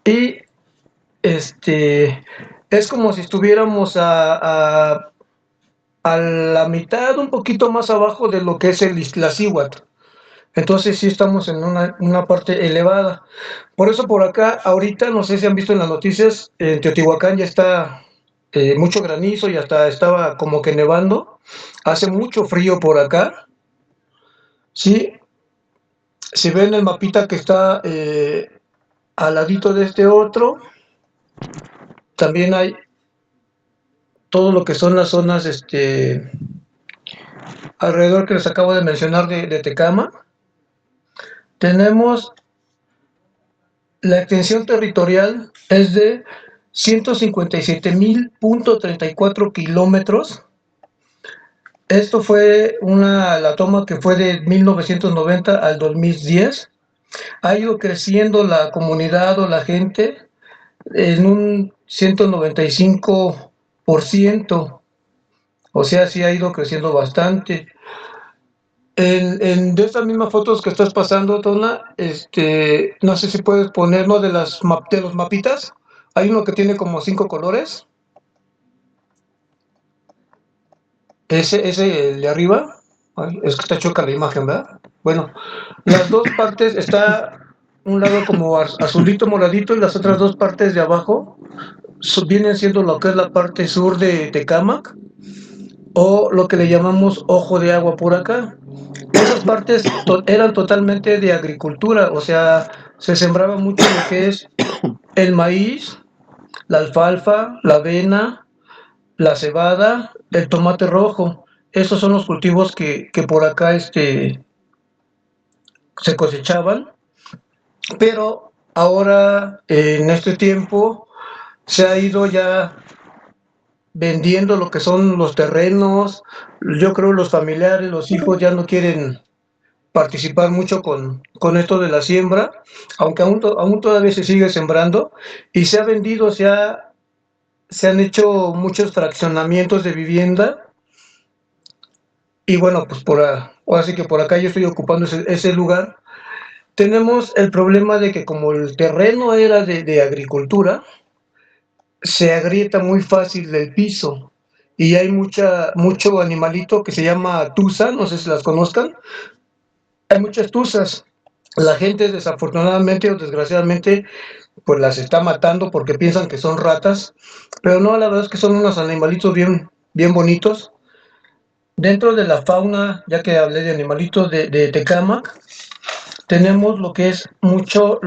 y es como si estuviéramos a la mitad, un poquito más abajo de lo que es el Iztaccíhuatl. Entonces sí estamos en una parte elevada. Por eso por acá, ahorita, no sé si han visto en las noticias, en Teotihuacán ya está mucho granizo y hasta estaba como que nevando. Hace mucho frío por acá. Sí, si ven el mapita que está al ladito de este otro, también hay todo lo que son las zonas alrededor que les acabo de mencionar de Tecámac. Tenemos la extensión territorial es de 157.034 kilómetros. Esto fue la toma que fue de 1990 al 2010. Ha ido creciendo la comunidad o la gente en un 195%. O sea, sí ha ido creciendo bastante. De estas mismas fotos que estás pasando, Tona, no sé si puedes poner uno de los mapitas. Hay uno que tiene como 5 colores. Ese el de arriba. Ay, es que está choca la imagen, ¿verdad? Bueno, las dos partes está un lado como azulito moradito y las otras dos partes de abajo vienen siendo lo que es la parte sur de Tecámac o lo que le llamamos ojo de agua por acá. Esas partes eran totalmente de agricultura, o sea, se sembraba mucho lo que es el maíz, la alfalfa, la avena, la cebada, el tomate rojo. Esos son los cultivos que por acá se cosechaban, pero ahora en este tiempo se ha ido ya vendiendo lo que son los terrenos. Yo creo los familiares, los hijos ya no quieren participar mucho con esto de la siembra, aunque aún todavía se sigue sembrando y se ha vendido, se han hecho muchos fraccionamientos de vivienda y bueno, pues ahora sí que por acá yo estoy ocupando ese lugar. Tenemos el problema de que como el terreno era de agricultura, se agrieta muy fácil el piso y hay mucho animalito que se llama tusa, no sé si las conozcan. Hay muchas tuzas. La gente desafortunadamente o desgraciadamente pues las está matando porque piensan que son ratas, pero no, la verdad es que son unos animalitos bien bonitos. Dentro de la fauna, ya que hablé de animalitos de Tecámac, tenemos lo que es muchos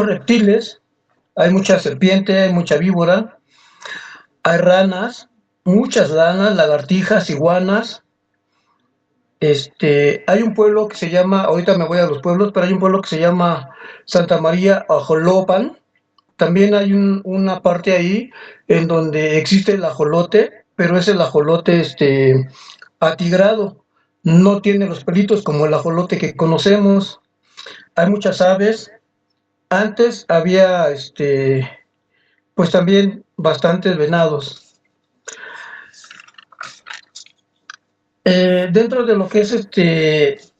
reptiles, hay mucha serpiente, hay mucha víbora, hay ranas, muchas ranas, lagartijas, iguanas. Hay un pueblo que se llama, ahorita me voy a los pueblos, pero hay un pueblo que se llama Santa María Ajolopan. También hay una parte ahí en donde existe el ajolote, pero es el ajolote atigrado. No tiene los pelitos como el ajolote que conocemos. Hay muchas aves. Antes había pues también bastantes venados. Dentro de lo que es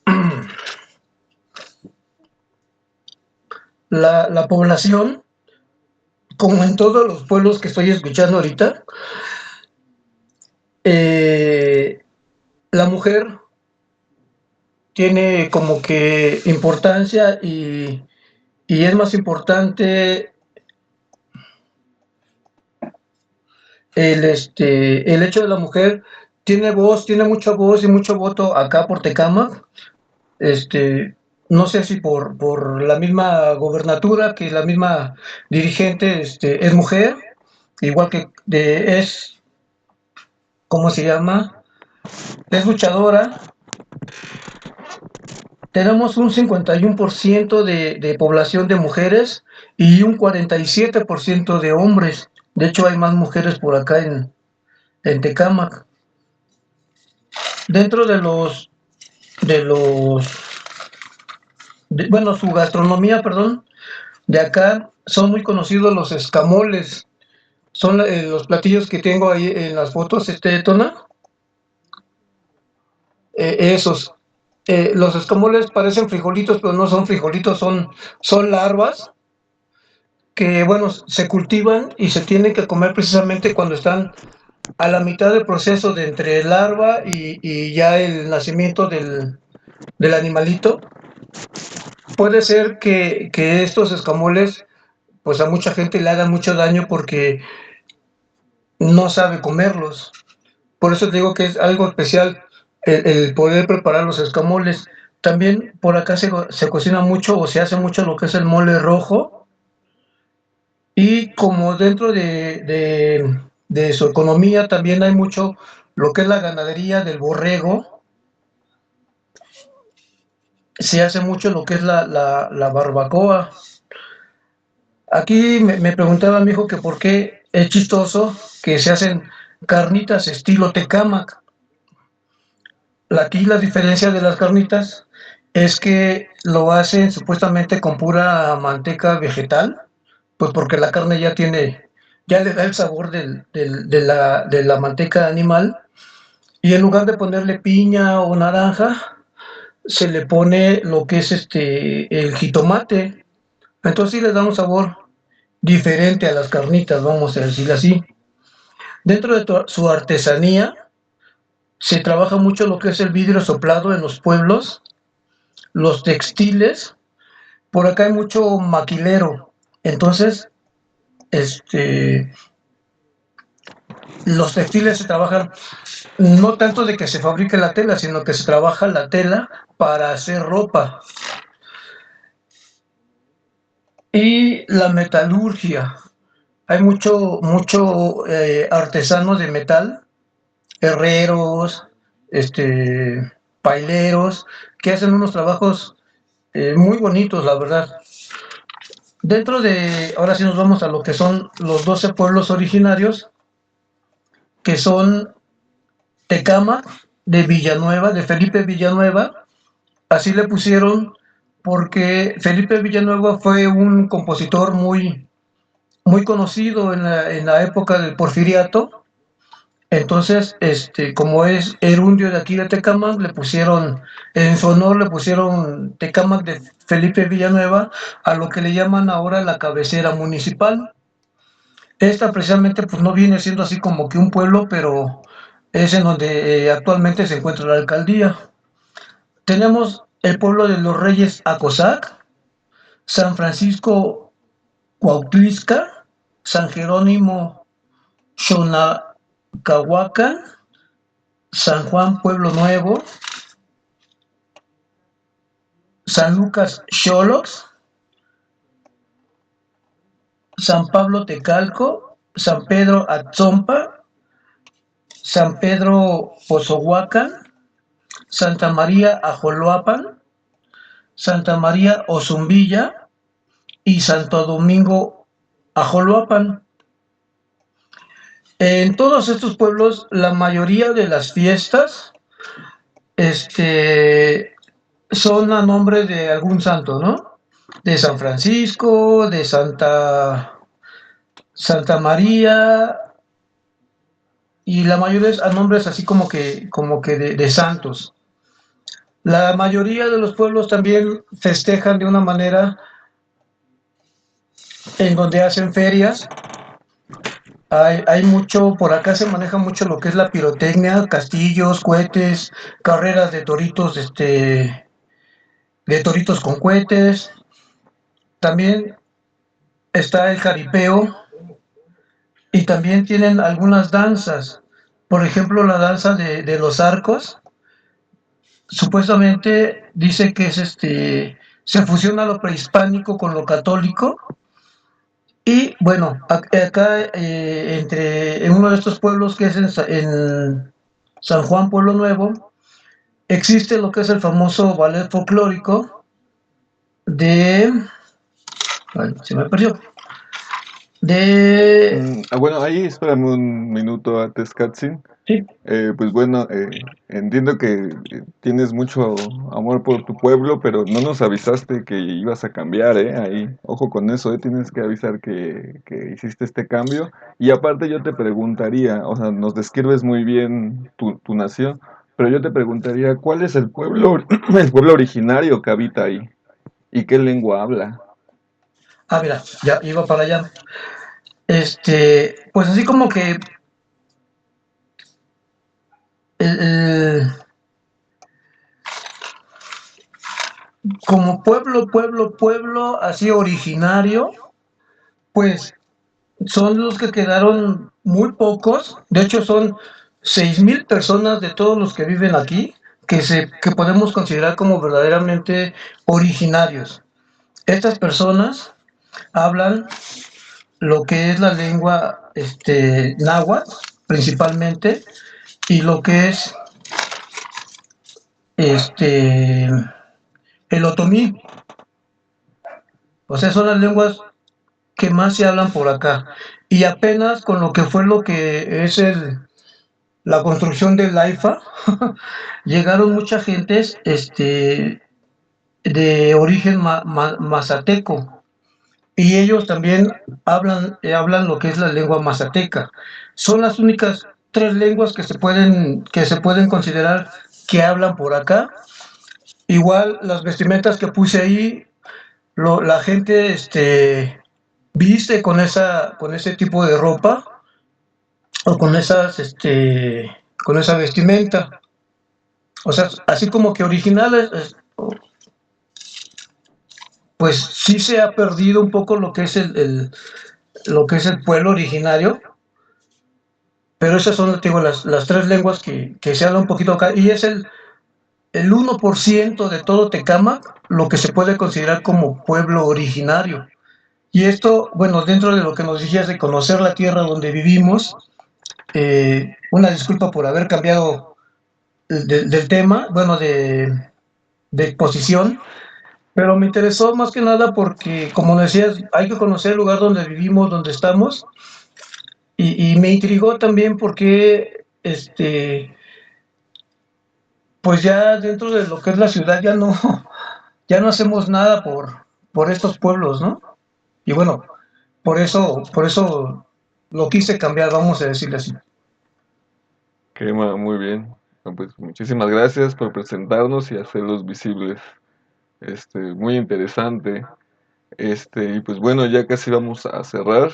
la población, como en todos los pueblos que estoy escuchando ahorita, la mujer tiene como que importancia y es más importante el hecho de la mujer, tiene mucha voz y mucho voto acá por Tecámac. No sé si por la misma gobernatura, que la misma dirigente es mujer, igual que ¿cómo se llama? Es luchadora. Tenemos un 51% de población de mujeres y un 47% de hombres. De hecho, hay más mujeres por acá en Tecámac. Dentro bueno, su gastronomía, perdón, de acá son muy conocidos los escamoles. Son los platillos que tengo ahí en las fotos, Tona. Esos. Los escamoles parecen frijolitos, pero no son frijolitos, son larvas que, bueno, se cultivan y se tienen que comer precisamente cuando están a la mitad del proceso de entre larva y ya el nacimiento del animalito. Puede ser que estos escamoles, pues a mucha gente le hagan mucho daño porque no sabe comerlos. Por eso te digo que es algo especial el poder preparar los escamoles. También por acá se cocina mucho o se hace mucho lo que es el mole rojo. Y como dentro de su economía también hay mucho lo que es la ganadería del borrego. Se hace mucho lo que es la barbacoa. Aquí me preguntaba mi hijo que por qué es chistoso que se hacen carnitas estilo Tecámac. Aquí la diferencia de las carnitas es que lo hacen supuestamente con pura manteca vegetal, pues porque la carne ya le da el sabor de la manteca animal, y en lugar de ponerle piña o naranja, se le pone lo que es el jitomate. Entonces sí le da un sabor diferente a las carnitas, vamos a decirlo así. Dentro de su artesanía, se trabaja mucho lo que es el vidrio soplado en los pueblos, los textiles. Por acá hay mucho maquilero. Entonces, los textiles se trabajan no tanto de que se fabrique la tela, sino que se trabaja la tela para hacer ropa. Y la metalurgia. Hay mucho artesano de metal, herreros, paileros, que hacen unos trabajos muy bonitos, la verdad. Ahora sí nos vamos a lo que son los 12 pueblos originarios, que son Tecámac, de Villanueva, de Felipe Villanueva. Así le pusieron porque Felipe Villanueva fue un compositor muy conocido en la época del Porfiriato. Entonces, como es erundio de aquí de Tecámac, le pusieron, en su honor le pusieron Tecámac de Felipe Villanueva, a lo que le llaman ahora la cabecera municipal. Esta precisamente pues no viene siendo así como que un pueblo, pero es en donde actualmente se encuentra la alcaldía. Tenemos el pueblo de los Reyes Acosac, San Francisco Cuautlisca, San Jerónimo Xonacahuacan, San Juan Pueblo Nuevo, San Lucas Xolox, San Pablo Tecalco, San Pedro Atzompa, San Pedro Pozohuacan, Santa María Ajoloapan, Santa María Ozumbilla y Santo Domingo Ajoloapan. En todos estos pueblos, la mayoría de las fiestas son a nombre de algún santo, ¿no? De San Francisco, de Santa María, y la mayoría es a nombres así como que de santos. La mayoría de los pueblos también festejan de una manera en donde hacen ferias. Hay mucho, por acá se maneja mucho lo que es la pirotecnia, castillos, cohetes, carreras de toritos, de toritos con cohetes. También está el jaripeo y también tienen algunas danzas. Por ejemplo, la danza de los arcos, supuestamente dice que es se fusiona lo prehispánico con lo católico. Y bueno, acá en uno de estos pueblos que es en San Juan Pueblo Nuevo, existe lo que es el famoso ballet folclórico de... Ay, se me perdió. Bueno, ahí espérame un minuto antes, Katsin. Sí. Pues bueno, entiendo que tienes mucho amor por tu pueblo, pero no nos avisaste que ibas a cambiar, ¿eh? Ahí, ojo con eso, ¿eh? Tienes que avisar que hiciste este cambio. Y aparte yo te preguntaría, o sea, nos describes muy bien tu nación, pero yo te preguntaría, ¿cuál es el pueblo, el pueblo originario que habita ahí? ¿Y qué lengua habla? Ah, mira, ya iba para allá. Pues así como que como pueblo, así originario, pues son los que quedaron muy pocos. De hecho, son 6,000 personas de todos los que viven aquí que podemos considerar como verdaderamente originarios. Estas personas hablan lo que es la lengua náhuatl, principalmente, y lo que es el otomí. O sea, son las lenguas que más se hablan por acá. Y apenas con lo que fue lo que es la construcción del AIFA, llegaron muchas gentes de origen mazateco. Y ellos también hablan lo que es la lengua mazateca. Son las únicas 3 lenguas que se pueden considerar que hablan por acá. Igual las vestimentas que puse ahí, la gente viste con ese tipo de ropa o con con esa vestimenta. O sea, así como que originales, pues sí se ha perdido un poco lo que es lo que es el pueblo originario, pero esas son, te digo, las 3 lenguas que se hablan un poquito acá, y es el 1% de todo Tecámac lo que se puede considerar como pueblo originario. Y esto, bueno, dentro de lo que nos decías de conocer la tierra donde vivimos, una disculpa por haber cambiado del tema, bueno, de posición, pero me interesó más que nada porque, como decías, hay que conocer el lugar donde vivimos, donde estamos, y me intrigó también porque pues ya dentro de lo que es la ciudad ya no hacemos nada por estos pueblos, ¿no? Y bueno, por eso lo quise cambiar, vamos a decirle así. Quema, muy bien. No, pues muchísimas gracias por presentarnos y hacerlos visibles. Muy interesante. Y pues bueno, ya casi vamos a cerrar.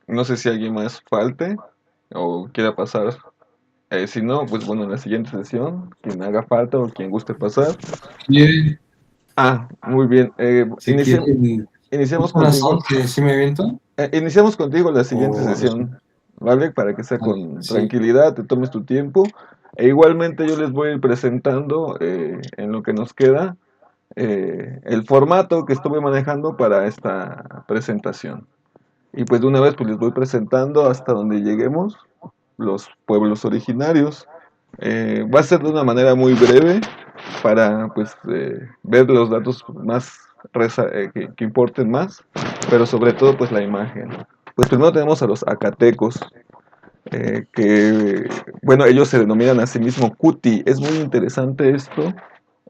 No sé si alguien más falte o quiera pasar. Si no, pues bueno, en la siguiente sesión, quien haga falta o quien guste pasar. Bien, Ah, muy bien. si quieren, Iniciamos a las contigo. 11, ¿sí me aviento? Iniciamos contigo la siguiente O sesión, ¿vale? Para que sea con sí, tranquilidad, te tomes tu tiempo. E igualmente yo les voy a ir presentando en lo que nos queda el formato que estuve manejando para esta presentación. Y pues de una vez pues les voy presentando hasta donde lleguemos los pueblos originarios. Va a ser de una manera muy breve para pues ver los datos más que importen más, pero sobre todo pues la imagen. Pues primero tenemos a los acatecos, que bueno, ellos se denominan a sí mismos Cuti. Es muy interesante esto,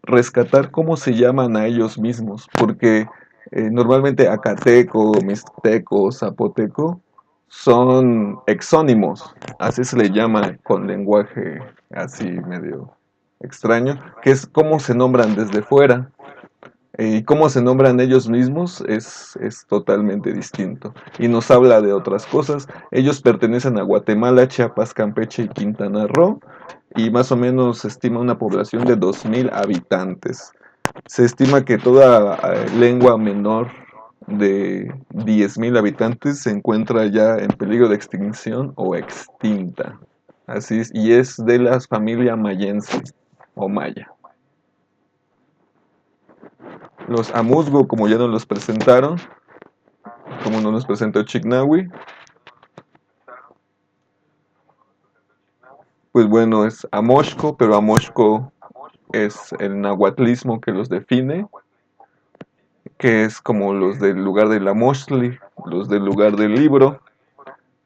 rescatar cómo se llaman a ellos mismos, porque normalmente acateco, mixteco, zapoteco son exónimos, así se le llama con lenguaje así medio extraño, que es cómo se nombran desde fuera. Y cómo se nombran ellos mismos es totalmente distinto. Y nos habla de otras cosas. Ellos pertenecen a Guatemala, Chiapas, Campeche y Quintana Roo. Y más o menos se estima una población de 2000 habitantes. Se estima que toda lengua menor de 10.000 habitantes se encuentra ya en peligro de extinción o extinta. Así es, y es de la familia mayense o maya. Los Amuzgo, como ya nos los presentaron, como nos los presentó Chignawi, pues bueno, es Amoshko, pero Amoshko es el nahuatlismo que los define, que es como los del lugar del Amoshli, los del lugar del libro,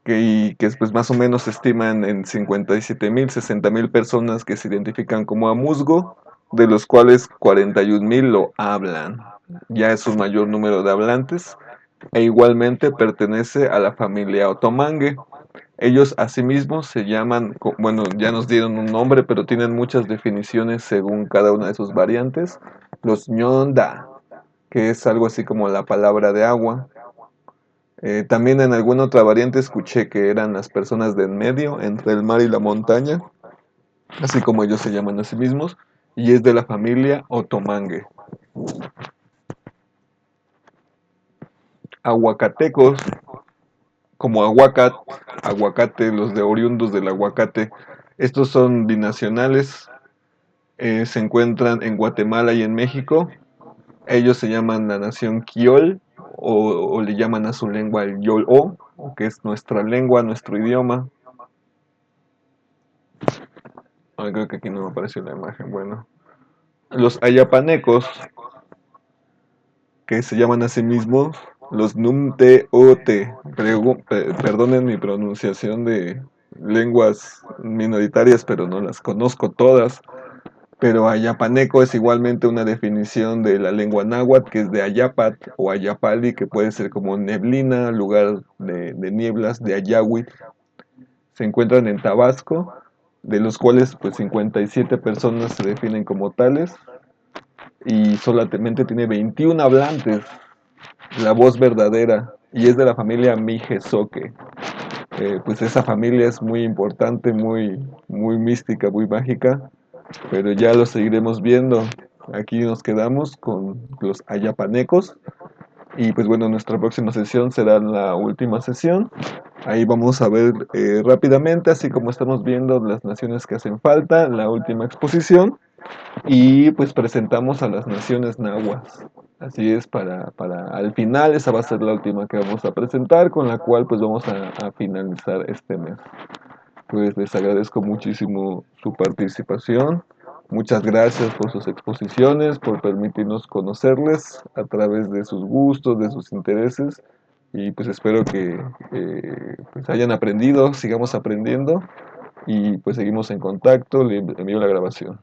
y que pues más o menos se estiman en 57.000, 60.000 personas que se identifican como Amuzgo, de los cuales 41.000 lo hablan. Ya es un mayor número de hablantes, e igualmente pertenece a la familia Otomangue. Ellos asimismo se llaman, bueno, ya nos dieron un nombre, pero tienen muchas definiciones según cada una de sus variantes. Los ñonda, que es algo así como la palabra de agua. También en alguna otra variante escuché que eran las personas de en medio, entre el mar y la montaña, así como ellos se llaman a sí mismos, y es de la familia Otomangue. Aguacatecos, como aguacate, los de oriundos del aguacate. Estos son binacionales, se encuentran en Guatemala y en México. Ellos se llaman la nación Quiol o le llaman a su lengua el Yol-O, que es nuestra lengua, nuestro idioma. Creo que aquí no me apareció la imagen. Bueno, los ayapanecos, que se llaman a sí mismos los Numte-Ote. Perdonen mi pronunciación de lenguas minoritarias, pero no las conozco todas. Pero ayapaneco es igualmente una definición de la lengua náhuatl, que es de ayapat o ayapali, que puede ser como neblina, lugar de nieblas, de ayahui. Se encuentran en Tabasco, de los cuales pues 57 personas se definen como tales y solamente tiene 21 hablantes, la voz verdadera, y es de la familia Mijesoque. Pues esa familia es muy importante, muy mística, muy mágica, pero ya lo seguiremos viendo. Aquí nos quedamos con los ayapanecos y pues bueno, nuestra próxima sesión será la última sesión. Ahí vamos a ver rápidamente, así como estamos viendo las naciones que hacen falta, la última exposición y pues presentamos a las naciones nahuas. Así es, para al final esa va a ser la última que vamos a presentar, con la cual pues vamos a finalizar este mes. Pues les agradezco muchísimo su participación. Muchas gracias por sus exposiciones, por permitirnos conocerles a través de sus gustos, de sus intereses. Y pues espero que pues hayan aprendido, sigamos aprendiendo y pues seguimos en contacto. Le envío la grabación.